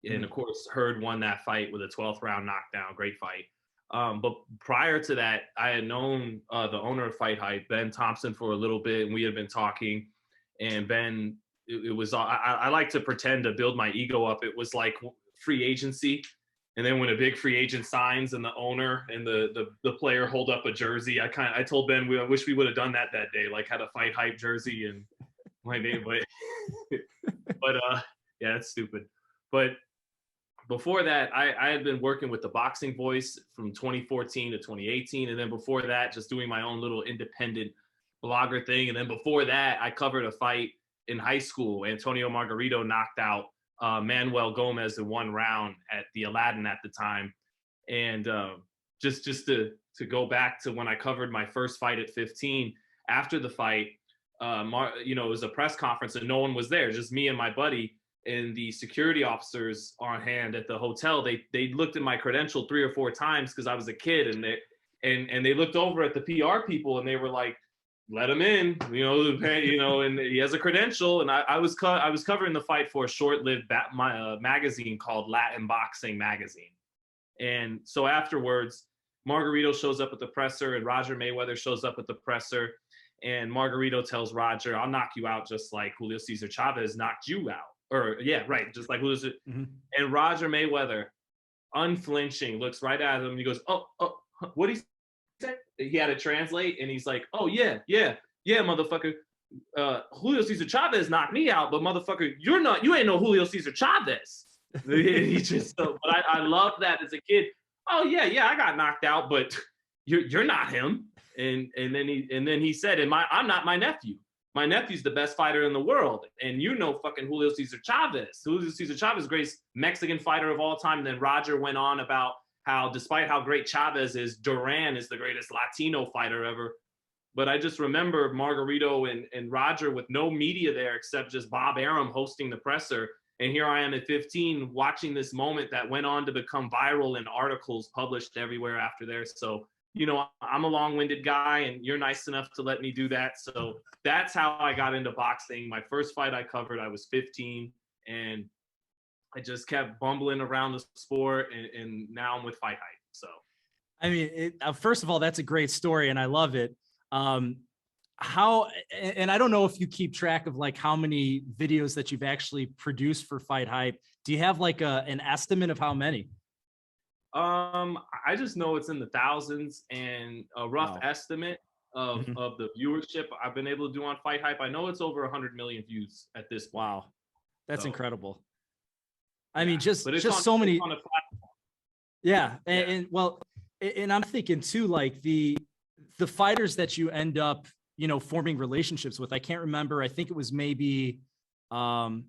And of course, Hurd won that fight with a 12th round knockdown. Great fight. But prior to that, I had known the owner of FightHype, Ben Thompson, for a little bit, and we had been talking. And Ben, it was, I like to pretend to build my ego up. It was like free agency. And then when a big free agent signs and the owner and the player hold up a jersey, I told Ben, I wish we would have done that day, like had a FightHype jersey and my name, but yeah, that's stupid. But before that, I had been working with the Boxing Voice from 2014 to 2018. And then before that, just doing my own little independent blogger thing. And then before that, I covered a fight in high school. Antonio Margarito knocked out Manuel Gomez in 1 round at the Aladdin at the time. And just to go back to when I covered my first fight at 15, after the fight, it was a press conference and no one was there, just me and my buddy. And the security officers on hand at the hotel, they looked at my credential 3 or 4 times because I was a kid, and they looked over at the PR people and they were like, "Let him in, and he has a credential." And I was covering the fight for a short-lived magazine called Latin Boxing Magazine. And so afterwards, Margarito shows up at the presser and Roger Mayweather shows up at the presser, and Margarito tells Roger, "I'll knock you out just like Julio Cesar Chavez knocked you out." Or yeah, right, just like Julio. And Roger Mayweather, unflinching, looks right at him and he goes, "Oh, what he said?" He had to translate, and he's like, "Oh yeah, motherfucker. Julio Cesar Chavez knocked me out, but motherfucker, you ain't no Julio Cesar Chavez." He just, but I loved that as a kid. Oh yeah, I got knocked out, but you're not him. And then he said, I'm not my nephew. My nephew's the best fighter in the world. And fucking Julio Cesar Chavez. Julio Cesar Chavez, greatest Mexican fighter of all time. And then Roger went on about how, despite how great Chavez is, Duran is the greatest Latino fighter ever. But I just remember Margarito and Roger with no media there except just Bob Arum hosting the presser. And here I am at 15 watching this moment that went on to become viral in articles published everywhere after there. So, I'm a long-winded guy, and you're nice enough to let me do that. So that's how I got into boxing. My first fight I covered, I was 15, and I just kept bumbling around the sport, and now I'm with FightHype. So, I mean, first of all, that's a great story, and I love it. How, and I don't know if you keep track of like how many videos that you've actually produced for FightHype. Do you have like an estimate of how many? I just know it's in the thousands, and a rough estimate of the viewership I've been able to do on FightHype. I know it's over 100 million views at this point. Wow. That's incredible. I Yeah, mean, just so many. Yeah. And well, and I'm thinking too, like the fighters that you end up, forming relationships with. I can't remember. I think it was maybe, there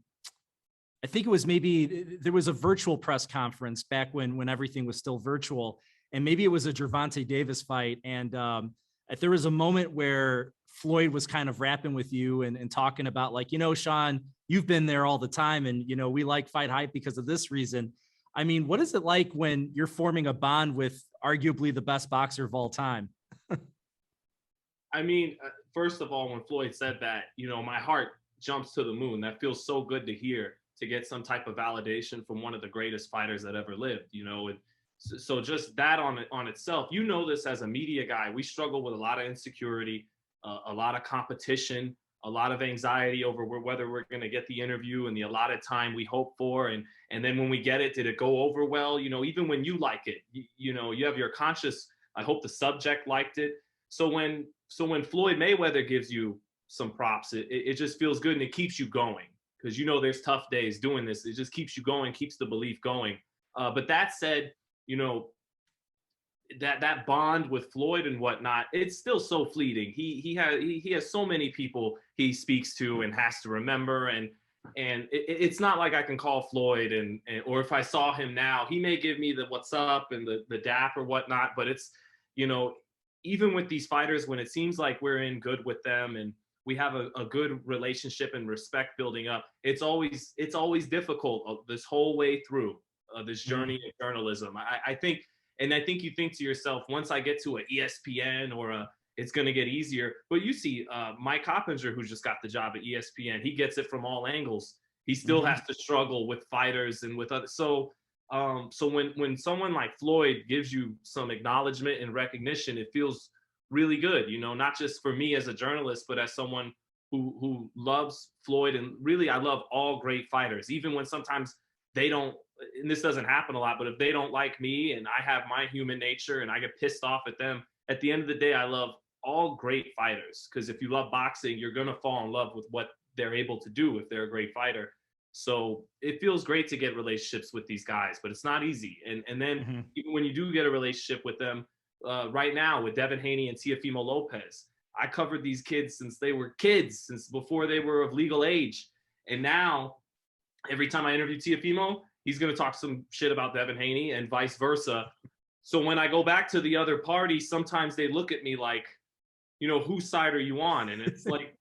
was a virtual press conference back when everything was still virtual, and maybe it was a Gervonta Davis fight. And there was a moment where Floyd was kind of rapping with you and talking about like, Sean, you've been there all the time, and we like FightHype because of this reason. I mean, what is it like when you're forming a bond with arguably the best boxer of all time? I mean, first of all, when Floyd said that, my heart jumps to the moon. That feels so good to hear, to get some type of validation from one of the greatest fighters that ever lived, and so just that on itself, this as a media guy, we struggle with a lot of insecurity, a lot of competition, a lot of anxiety over whether we're going to get the interview and the allotted time we hope for. And then when we get it, did it go over well? Even when you like it, you have your conscious, I hope the subject liked it. So when Floyd Mayweather gives you some props, it just feels good, and it keeps you going. Because there's tough days doing this. It just keeps you going, keeps the belief going. But that said, that bond with Floyd and whatnot, it's still so fleeting. He has so many people he speaks to and has to remember, and it's not like I can call Floyd or if I saw him now, he may give me the what's up and the dap or whatnot. But it's even with these fighters, when it seems like we're in good with them and we have a good relationship and respect building up, it's always difficult this whole way through this journey of journalism. I think you think to yourself, once I get to an ESPN it's going to get easier. But you see Mike Hoppinger, who just got the job at ESPN, he gets it from all angles. He still has to struggle with fighters and with others. So when someone like Floyd gives you some acknowledgement and recognition, it feels really good, not just for me as a journalist, but as someone who loves Floyd. And really, I love all great fighters, even when sometimes they don't, and this doesn't happen a lot, but if they don't like me and I have my human nature and I get pissed off at them, at the end of the day, I love all great fighters. Because if you love boxing, you're going to fall in love with what they're able to do if they're a great fighter. So it feels great to get relationships with these guys, but it's not easy. And then even when you do get a relationship with them, right now with Devin Haney and Teofimo Lopez, I covered these kids since they were kids, since before they were of legal age. And now every time I interview Teofimo, he's going to talk some shit about Devin Haney and vice versa. So when I go back to the other party, sometimes they look at me like, whose side are you on? And it's like,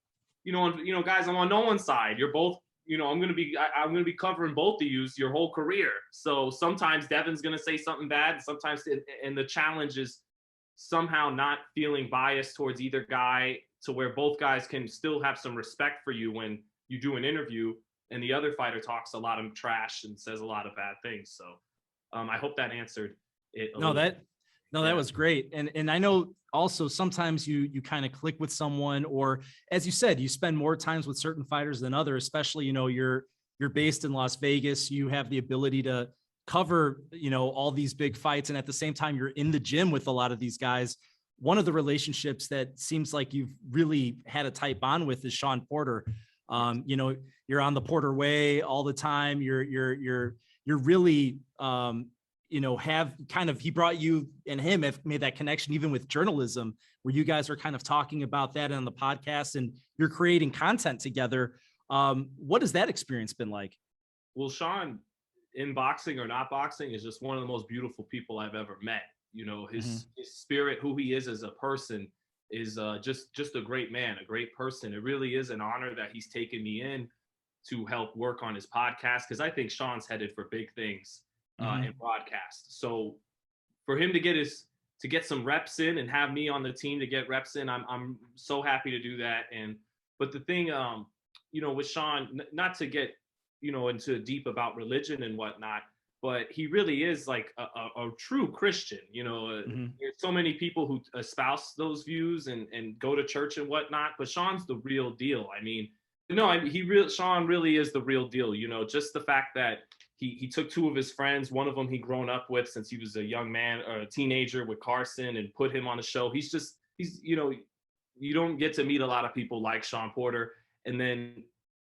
guys, I'm on no one's side. You're both, I'm going to be covering both of you your whole career. So sometimes Devin's going to say something bad. Sometimes, and the challenge is somehow not feeling biased towards either guy, to where both guys can still have some respect for you when you do an interview and the other fighter talks a lot of trash and says a lot of bad things. So I hope that answered it. That was great. And I know also sometimes you kind of click with someone, or as you said, you spend more times with certain fighters than others, especially, you're based in Las Vegas. You have the ability to cover, all these big fights. And at the same time, you're in the gym with a lot of these guys. One of the relationships that seems like you've really had a tight bond with is Sean Porter. You're on the Porter Way all the time. You're really, have kind of, he brought you and him have made that connection even with journalism, where you guys are kind of talking about that on the podcast and you're creating content together. What has that experience been like? Well, Sean, in boxing or not boxing, is just one of the most beautiful people I've ever met. His spirit, who he is as a person, is just a great man, a great person. It really is an honor that he's taken me in to help work on his podcast, because I think Sean's headed for big things in broadcast. So for him to get some reps in and have me on the team to get reps in, I'm so happy to do that. But the thing, with Sean, not to get into deep about religion and whatnot, but he really is like a true Christian. There's so many people who espouse those views and go to church and whatnot, but Sean's the real deal. I mean, Sean really is the real deal. Just the fact that he took two of his friends, one of them he'd grown up with since he was a young man or a teenager with Carson, and put him on the show. He's you don't get to meet a lot of people like Sean Porter. And then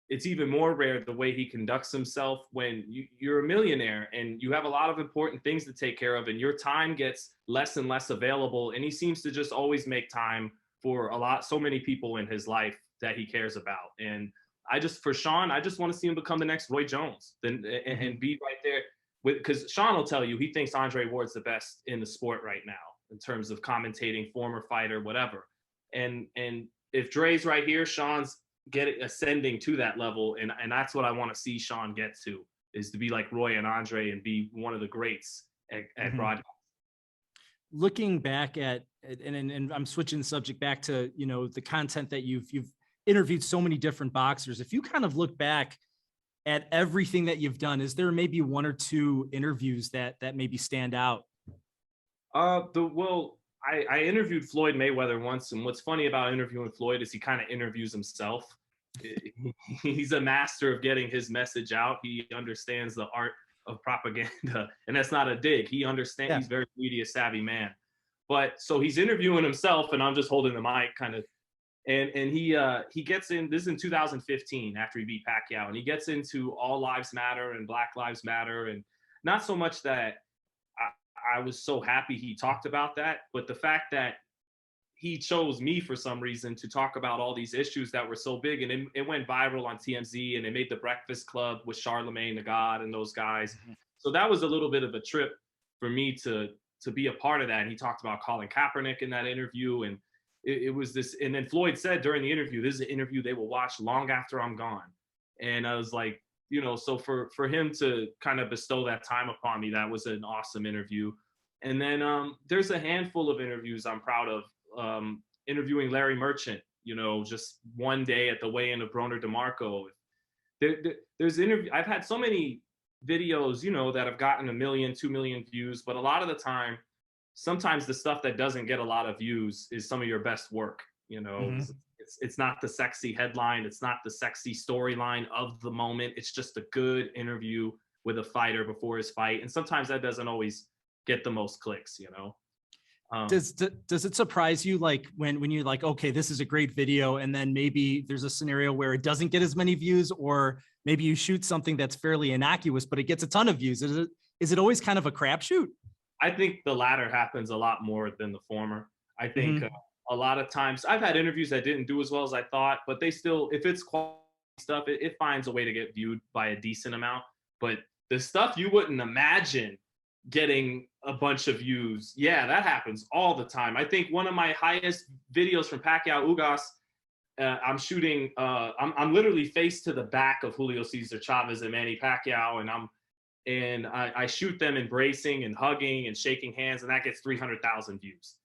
it's even more rare the way he conducts himself when you're a millionaire and you have a lot of important things to take care of, and your time gets less and less available. And he seems to just always make time for so many people in his life that he cares about. And for Sean, I just want to see him become the next Roy Jones and be right there because Sean will tell you, he thinks Andre Ward's the best in the sport right now in terms of commentating, former fighter, whatever. And if Dre's right here, Sean's ascending to that level. And that's what I want to see Sean get to, is to be like Roy and Andre and be one of the greats at broadcast. Looking back at, and I'm switching the subject back to, the content that you've interviewed so many different boxers. If you kind of look back at everything that you've done, is there maybe one or two interviews that maybe stand out? I interviewed Floyd Mayweather once, and what's funny about interviewing Floyd is he kind of interviews himself. He's a master of getting his message out. He understands the art of propaganda, and that's not a dig. He understands. Yeah. He's a very media savvy man. But so he's interviewing himself, and I'm just holding the mic, kind of. And he gets in. This is in 2015 after he beat Pacquiao, and he gets into All Lives Matter and Black Lives Matter, and not so much that I was so happy he talked about that, but the fact that he chose me for some reason to talk about all these issues that were so big, and it went viral on TMZ, and it made the Breakfast Club with Charlemagne the God and those guys. So that was a little bit of a trip for me to be a part of that. And he talked about Colin Kaepernick in that interview, and it was this. And then Floyd said during the interview, "This is an interview they will watch long after I'm gone." And I was like, so for him to kind of bestow that time upon me, that was an awesome interview. And then there's a handful of interviews I'm proud of. Interviewing Larry Merchant, just one day at the weigh-in of Broner DeMarco. There's interview. I've had so many videos, that have gotten 1 million, 2 million views, but a lot of the time, sometimes the stuff that doesn't get a lot of views is some of your best work. It's not the sexy headline, it's not the sexy storyline of the moment. It's just a good interview with a fighter before his fight, and sometimes that doesn't always get the most clicks. Does it surprise you, like when you're like, okay, this is a great video, and then maybe there's a scenario where it doesn't get as many views, or maybe you shoot something that's fairly innocuous but it gets a ton of views? Is it always kind of a crapshoot? I think the latter happens a lot more than the former. I think a lot of times I've had interviews that didn't do as well as I thought, but they still, if it's quality stuff, it finds a way to get viewed by a decent amount. But the stuff you wouldn't imagine getting a bunch of views, yeah, that happens all the time. I think one of my highest videos from Pacquiao Ugas, I'm shooting, I'm literally face to the back of Julio Cesar Chavez and Manny Pacquiao, and I shoot them embracing and hugging and shaking hands, and that gets 300,000 views.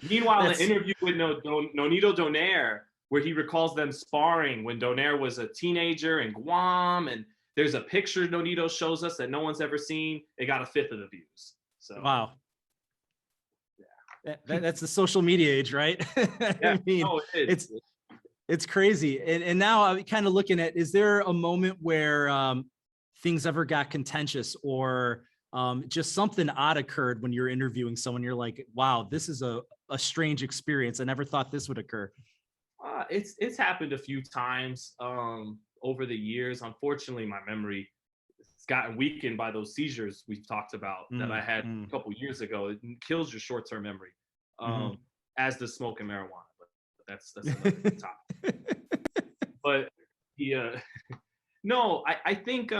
Meanwhile, an interview with Nonito Donaire, where he recalls them sparring when Donaire was a teenager in Guam, and there's a picture Nonito shows us that no one's ever seen. It got 1/5 of the views. So wow. Yeah. That's the social media age, right? Yeah, it's crazy. And now I'm kind of looking at, is there a moment where things ever got contentious, or just something odd occurred when you're interviewing someone? You're like, wow, this is a strange experience. I never thought this would occur. It's happened a few times over the years. Unfortunately, my memory is gotten weakened by those seizures we've talked about that I had a couple years ago. It kills your short-term memory, as does smoking marijuana. But that's another topic. But no, I think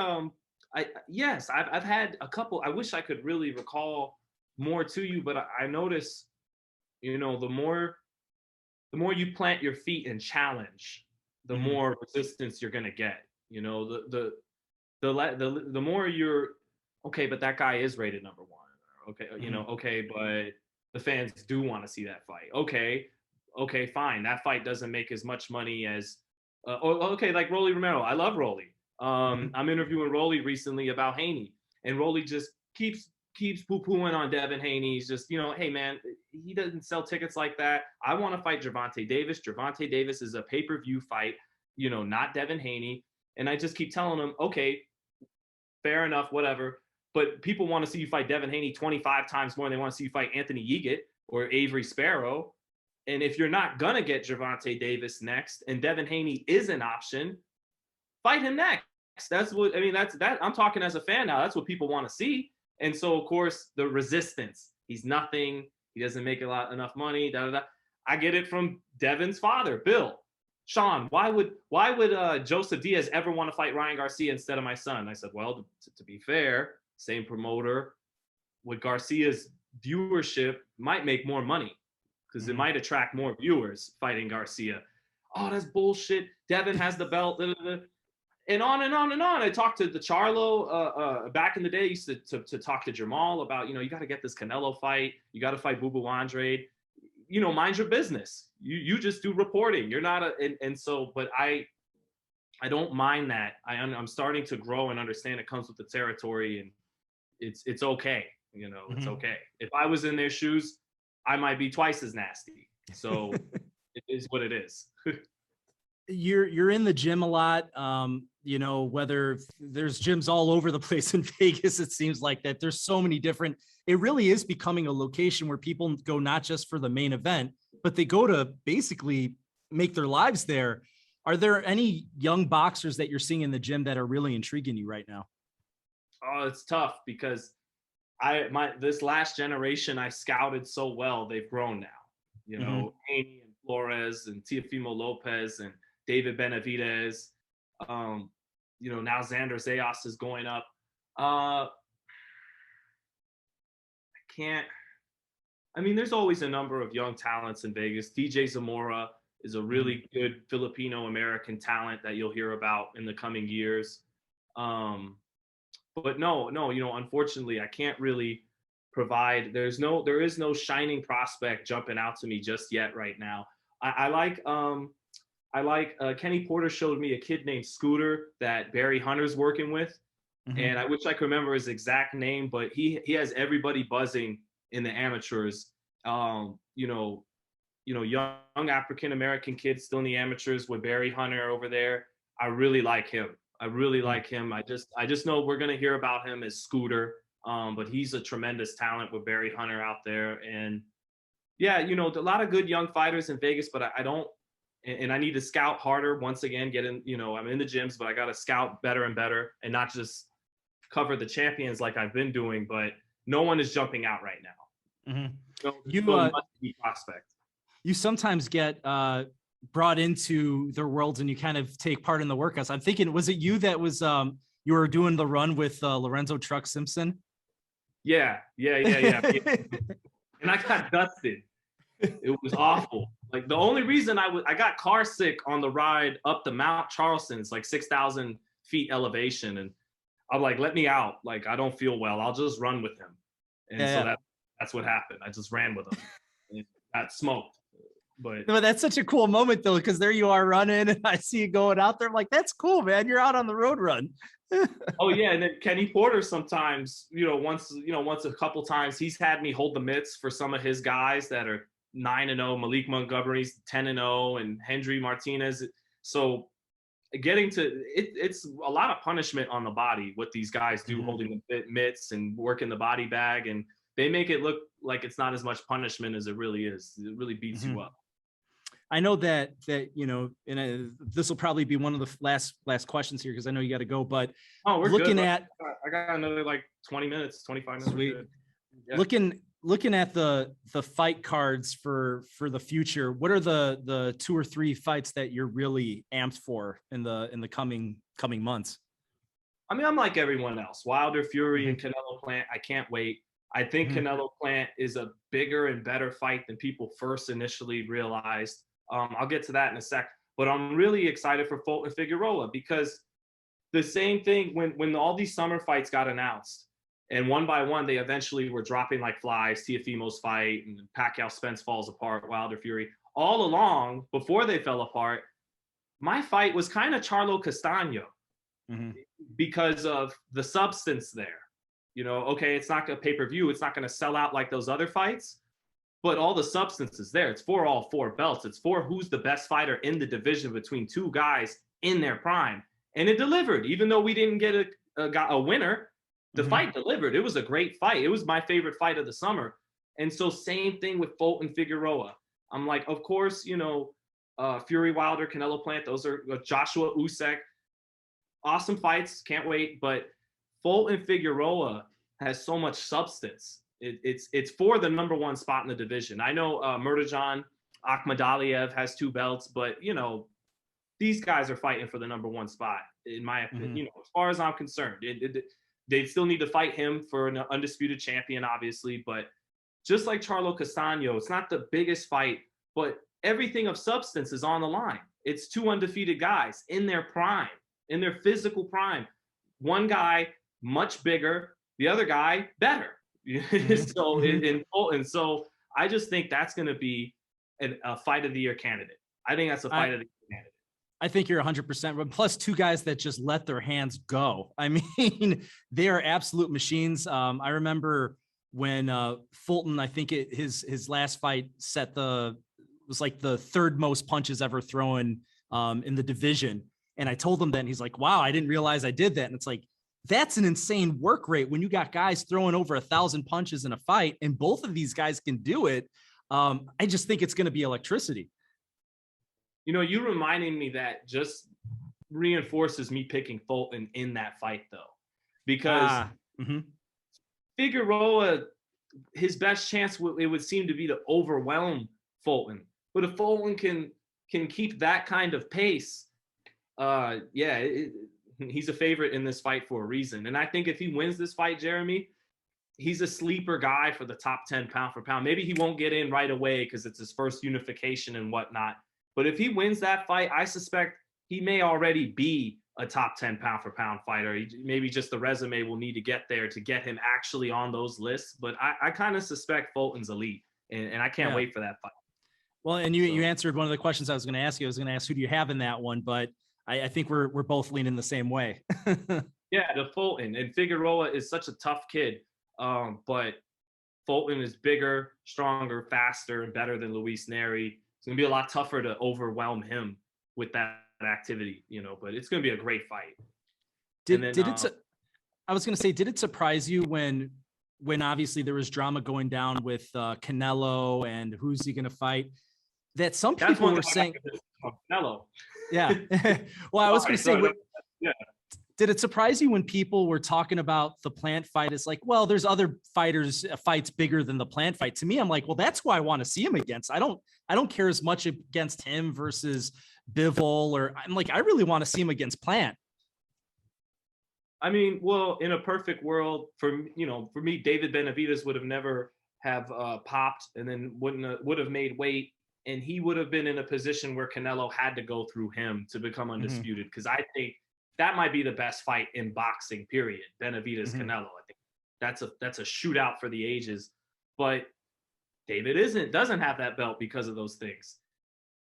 yes, I've had a couple. I wish I could really recall more to you, but I notice, you know, the more you plant your feet and challenge, the more resistance you're gonna get. You know, the more you're okay, but that guy is rated number 1. Okay, you know, okay, but the fans do want to see that fight. Okay, fine. That fight doesn't make as much money as okay, like Rolly Romero. I love Rolly. I'm interviewing Rolly recently about Haney, and Rolly just keeps poo-pooing on Devin Haney. He's just, you know, hey man, he doesn't sell tickets like that. I want to fight Gervonta Davis. Gervonta Davis is a pay-per-view fight, you know, not Devin Haney. And I just keep telling him, okay, fair enough, whatever. But people want to see you fight Devin Haney 25 times more than they want to see you fight Anthony Yeaget or Avery Sparrow. And if you're not gonna get Gervonta Davis next, and Devin Haney is an option, fight him next. That's what I mean. That I'm talking as a fan now. That's what people want to see. And so, of course, the resistance. He's nothing. He doesn't make enough money. I get it from Devin's father, Bill. Sean, why would Joseph Diaz ever want to fight Ryan Garcia instead of my son? I said, well, to be fair, same promoter with Garcia's viewership might make more money because it might attract more viewers fighting Garcia. Oh, that's bullshit. Devin has the belt. And on and on and on. I talked to the Charlo back in the day. I used to talk to Jamal about, you know, you got to get this Canelo fight. You got to fight Boo Boo Andrade. You know, mind your business. You just do reporting. You're not and so, but I don't mind that. I'm starting to grow and understand it comes with the territory, and it's okay. You know, it's okay. If I was in their shoes, I might be twice as nasty. So it is what it is. You're in the gym a lot. You know, whether there's gyms all over the place in Vegas, it seems like that there's so many different, it really is becoming a location where people go not just for the main event, but they go to basically make their lives there. Are there any young boxers that you're seeing in the gym that are really intriguing you right now? Oh, it's tough because this last generation I scouted so well, they've grown now. You know, Haney and Flores and Teofimo Lopez and David Benavidez. You know, now Xander Zayas is going up. I mean, there's always a number of young talents in Vegas. DJ Zamora is a really good Filipino-American talent that you'll hear about in the coming years. But no, you know, unfortunately, I can't really provide. There is no shining prospect jumping out to me just yet right now. I like Kenny Porter showed me a kid named Scooter that Barry Hunter's working with. And I wish I could remember his exact name, but he has everybody buzzing in the amateurs. You know, young African-American kids still in the amateurs with Barry Hunter over there. I really like him. I just know we're going to hear about him as Scooter. But he's a tremendous talent with Barry Hunter out there. And yeah, you know, a lot of good young fighters in Vegas, but I don't, and I need to scout harder once again, you know, I'm in the gyms, but I got to scout better and better and not just cover the champions like I've been doing, but no one is jumping out right now. No prospect. You sometimes get brought into their worlds and you kind of take part in the workouts. I'm thinking, was it you that was, you were doing the run with Lorenzo Truck Simpson? Yeah. And I got dusted. It was awful. Like the only reason I got car sick on the ride up the Mount Charleston. It's like 6,000 feet elevation. And I'm like, let me out. Like, I don't feel well. I'll just run with him. And so that's what happened. I just ran with him and got smoked. But no, that's such a cool moment though, because there you are running and I see you going out there. I'm like, that's cool, man. You're out on the road run. Oh yeah. And then Kenny Porter sometimes, once a couple times he's had me hold the mitts for some of his guys that are 9-0, Malik Montgomery's 10-0 and Hendry Martinez. So getting to it's a lot of punishment on the body, what these guys do, holding the mitts and working the body bag. And they make it look like it's not as much punishment as it really is. It really beats you up. I know that and this will probably be one of the last questions here because I know you got to go. But we're looking good. at, I got another like 20 minutes, 25 minutes. Sweet. Yeah. Looking at the fight cards for the future, what are the 2 or 3 fights that you're really amped for in the coming months? I mean, I'm like everyone else. Wilder, Fury, and Canelo Plant. I can't wait. I think Canelo Plant is a bigger and better fight than people first initially realized. I'll get to that in a sec. But I'm really excited for Fulton Figueroa because the same thing when all these summer fights got announced, and one by one they eventually were dropping like flies. Teofimo's fight and Pacquiao Spence falls apart. Wilder Fury. All along before they fell apart, my fight was kind of Charlo Castaño because of the substance there. You know, okay, it's not a pay-per-view. It's not going to sell out like those other fights, but all the substance is there. It's for all 4 belts. It's for who's the best fighter in the division between 2 guys in their prime. And it delivered, even though we didn't get a winner. The fight delivered. It was a great fight. It was my favorite fight of the summer. And so same thing with Fulton Figueroa. I'm like, of course, you know, Fury Wilder, Canelo Plant, those are Joshua Usyk. Awesome fights. Can't wait. But Fulton Figueroa has so much substance. It's for the #1 spot in the division. I know Murtajan Akhmadaliev has 2 belts, but, you know, these guys are fighting for the #1 spot, in my opinion. You know, as far as I'm concerned, they still need to fight him for an undisputed champion, obviously. But just like Charlo Castaño, it's not the biggest fight, but everything of substance is on the line. It's 2 undefeated guys in their prime, in their physical prime. One guy much bigger, the other guy better. So in Fulton, so I just think that's going to be a fight of the year candidate. I think that's a fight of the year candidate. I think you're 100%, but plus 2 guys that just let their hands go. I mean, they are absolute machines. I remember when Fulton, I think his last fight was like the 3rd most punches ever thrown in the division. And I told him that, and he's like, wow, I didn't realize I did that. And it's like, that's an insane work rate when you got guys throwing over 1,000 punches in a fight, and both of these guys can do it. I just think it's going to be electricity. You know, you reminding me that just reinforces me picking Fulton in that fight, though, because Figueroa, his best chance it would seem to be to overwhelm Fulton. But if Fulton can keep that kind of pace, he's a favorite in this fight for a reason. And I think if he wins this fight, Jeremy, he's a sleeper guy for the top 10 pound for pound. Maybe he won't get in right away because it's his first unification and whatnot. But if he wins that fight, I suspect he may already be a top 10 pound for pound fighter. Maybe just the resume will need to get there to get him actually on those lists. But I kind of suspect Fulton's elite, and I can't wait for that fight. Well, and you answered one of the questions I was going to ask you. I was going to ask, who do you have in that one? But I think we're both leaning the same way. Yeah, the Fulton. And Figueroa is such a tough kid. But Fulton is bigger, stronger, faster, and better than Luis Neri. It's going to be a lot tougher to overwhelm him with that activity, you know, but it's going to be a great fight. I was going to say, did it surprise you when obviously there was drama going down with Canelo and who's he going to fight, that some people were saying Canelo. Yeah. Well, I was going to say, did it surprise you when people were talking about the Plant fight? It's like, well, there's other fights bigger than the Plant fight. To me, I'm like, well, that's who I want to see him against. I don't care as much against him versus Bivol, or I'm like, I really want to see him against Plant. I mean, well, in a perfect world, for me, David Benavidez would have never have popped, and then would have made weight, and he would have been in a position where Canelo had to go through him to become undisputed. Because I think that might be the best fight in boxing, period. Benavidez Canelo. I think that's a shootout for the ages. But David doesn't have that belt because of those things.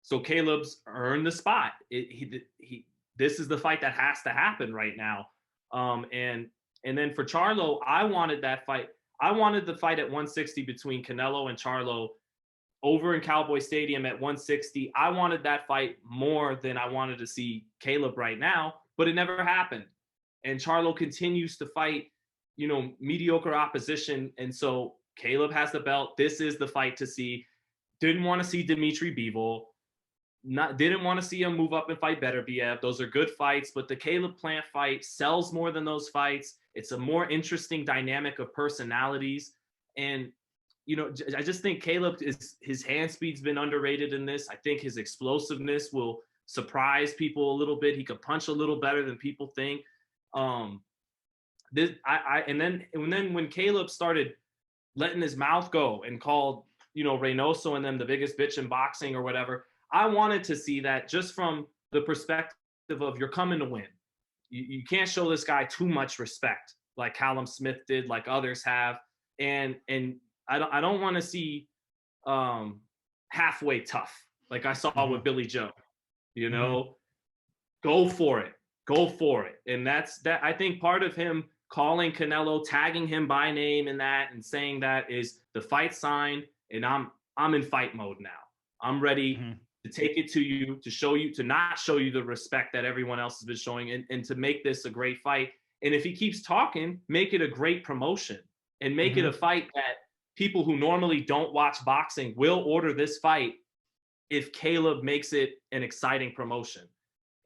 So Caleb's earned the spot. This is the fight that has to happen right now. And then for Charlo, I wanted that fight. I wanted the fight at 160 between Canelo and Charlo over in Cowboy Stadium at 160. I wanted that fight more than I wanted to see Caleb right now, but it never happened. And Charlo continues to fight, mediocre opposition. And so Caleb has the belt. This is the fight to see. Didn't want to see Dimitri Bivol. Didn't want to see him move up and fight Beterbiev. Those are good fights, but the Caleb Plant fight sells more than those fights. It's a more interesting dynamic of personalities. And, you know, I just think Caleb his hand speed's been underrated in this. I think his explosiveness will surprise people a little bit. He could punch a little better than people think. And then when Caleb started letting his mouth go and called, you know, Reynoso and them the biggest bitch in boxing or whatever, I wanted to see that just from the perspective of you're coming to win. You can't show this guy too much respect like Callum Smith did, like others have. And I don't want to see halfway tough like I saw with Billy Joe. You know, go for it. And that's that. I think part of him calling Canelo, tagging him by name in that and saying that is the fight signed, and I'm in fight mode now. I'm ready to take it to you, to show you, to not show you the respect that everyone else has been showing, and to make this a great fight. And if he keeps talking, make it a great promotion and make it a fight that people who normally don't watch boxing will order this fight if Caleb makes it an exciting promotion.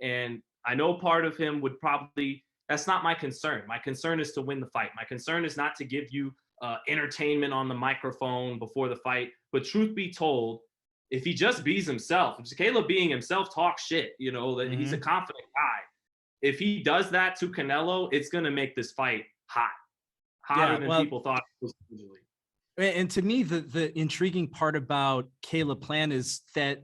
And I know part of him would probably, that's not my concern. My concern is to win the fight. My concern is not to give you entertainment on the microphone before the fight. But truth be told, if he just bees himself, if Caleb being himself talks shit, you know, that he's a confident guy. If he does that to Canelo, it's going to make this fight hotter than people thought it was originally. And to me, the intriguing part about Caleb Plant is that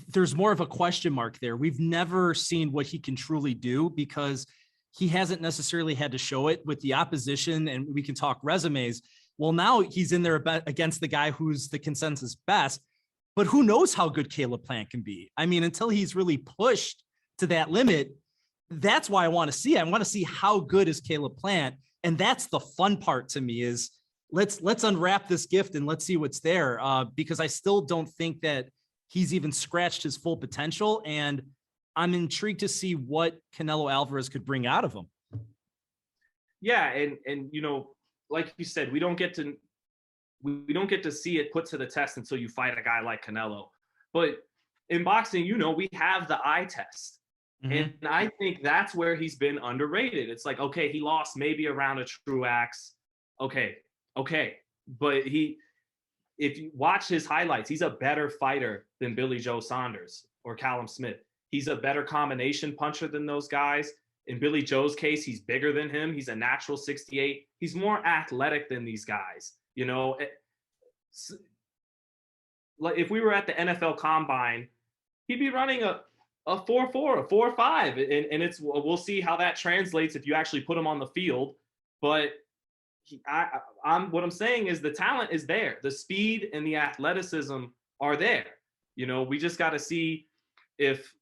there's more of a question mark there. We've never seen what he can truly do because he hasn't necessarily had to show it with the opposition, and we can talk resumes. Well, now he's in there against the guy who's the consensus best, but who knows how good Caleb Plant can be? I mean, until he's really pushed to that limit, that's why I want to see. I want to see how good is Caleb Plant. And that's the fun part to me is let's unwrap this gift and let's see what's there. Because I still don't think that he's even scratched his full potential. And I'm intrigued to see what Canelo Alvarez could bring out of him. Yeah. And, you know, like you said, we don't get to see it put to the test until you fight a guy like Canelo. But in boxing, you know, we have the eye test. And I think that's where he's been underrated. It's like, okay, he lost maybe a round of Truax. Okay. But if you watch his highlights, he's a better fighter than Billy Joe Saunders or Callum Smith. He's a better combination puncher than those guys. In Billy Joe's case, he's bigger than him. He's a natural 68. He's more athletic than these guys. You know, like if we were at the NFL Combine, he'd be running a 4.4, a 4.5, and it's we'll see how that translates if you actually put him on the field. But what I'm saying is the talent is there, the speed and the athleticism are there. You know, we just got to see if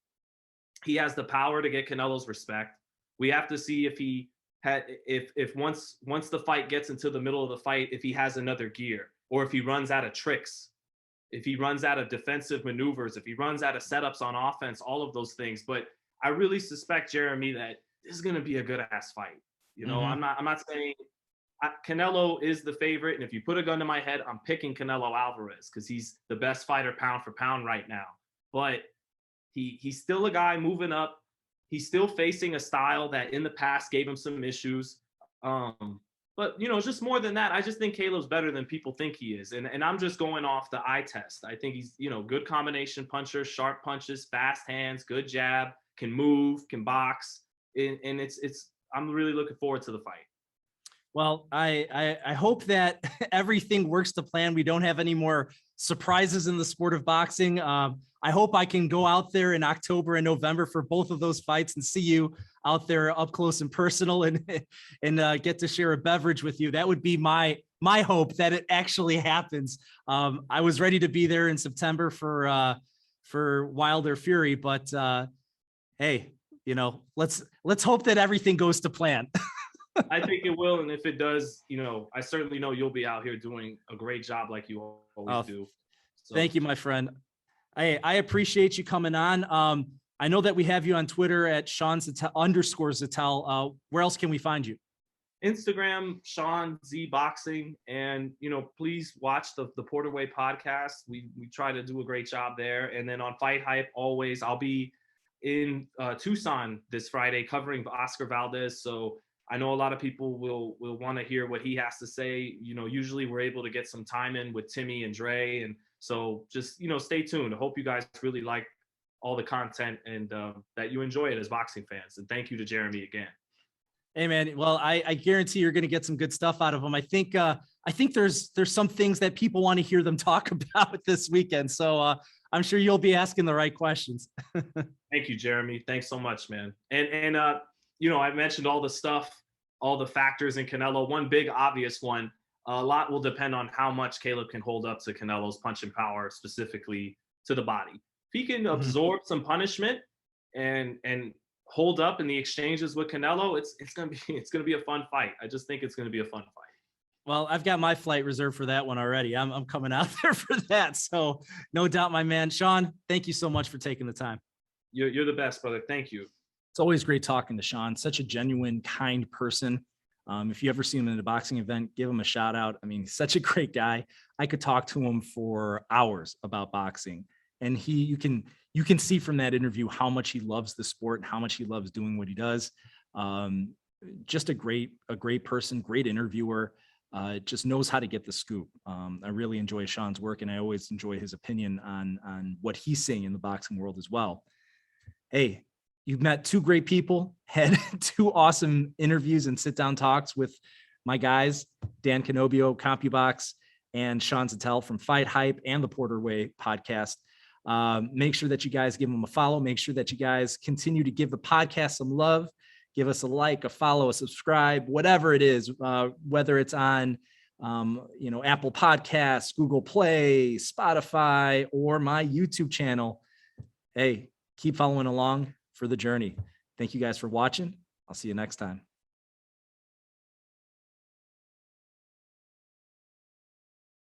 he has the power to get Canelo's respect. We have to see if he if once the fight gets into the middle of the fight, if he has another gear, or if he runs out of tricks, if he runs out of defensive maneuvers, if he runs out of setups on offense, all of those things. But I really suspect, Jeremy, that this is going to be a good ass fight. You know, I'm not saying Canelo is the favorite. And if you put a gun to my head, I'm picking Canelo Alvarez because he's the best fighter pound for pound right now. But he's still a guy moving up. He's still facing a style that in the past gave him some issues. But, you know, just more than that, I just think Caleb's better than people think he is. And I'm just going off the eye test. I think he's, you know, good combination puncher, sharp punches, fast hands, good jab, can move, can box. And I'm really looking forward to the fight. Well, I hope that everything works to plan. We don't have any more surprises in the sport of boxing. I hope I can go out there in October and November for both of those fights and see you out there up close and personal and get to share a beverage with you. That would be my hope that it actually happens. I was ready to be there in September for Wilder Fury, but hey, you know, let's hope that everything goes to plan. I think it will, and if it does, you know, I certainly know you'll be out here doing a great job like you always do. So. Thank you, my friend. I appreciate you coming on. I know that we have you on Twitter at Sean Zattel _Zattel. Where else can we find you? Instagram, Sean Z Boxing, and you know, please watch the Porterway podcast. We try to do a great job there, and then on FightHype, always I'll be in Tucson this Friday covering Oscar Valdez. So I know a lot of people will want to hear what he has to say. Usually we're able to get some time in with Timmy and Dre. And so just, stay tuned. I hope you guys really like all the content and that you enjoy it as boxing fans. And thank you to Jeremy again. Hey man, well, I guarantee you're going to get some good stuff out of them. I think there's some things that people want to hear them talk about this weekend. So I'm sure you'll be asking the right questions. Thank you, Jeremy. Thanks so much, man. And I mentioned all the stuff, all the factors in Canelo. One big obvious one, a lot will depend on how much Caleb can hold up to Canelo's punching power, specifically to the body. If he can absorb some punishment and hold up in the exchanges with Canelo, it's gonna be a fun fight. I just think it's gonna be a fun fight. Well, I've got my flight reserved for that one already. I'm coming out there for that. So no doubt, my man. Sean, thank you so much for taking the time. You're the best, brother. Thank you. It's always great talking to Sean. Such a genuine, kind person. If you ever see him in a boxing event, give him a shout out. I mean, he's such a great guy. I could talk to him for hours about boxing, and you can see from that interview how much he loves the sport and how much he loves doing what he does. Just a great person, great interviewer. Just knows how to get the scoop. I really enjoy Sean's work, and I always enjoy his opinion on what he's saying in the boxing world as well. Hey, you've met two great people, had two awesome interviews and sit-down talks with my guys, Dan Canobbio, CompuBox, and Sean Zattel from FightHype and the Porter Way podcast. Make sure that you guys give them a follow. Make sure that you guys continue to give the podcast some love. Give us a like, a follow, a subscribe, whatever it is, whether it's on Apple Podcasts, Google Play, Spotify, or my YouTube channel. Hey, keep following along for the journey. Thank you guys for watching. I'll see you next time.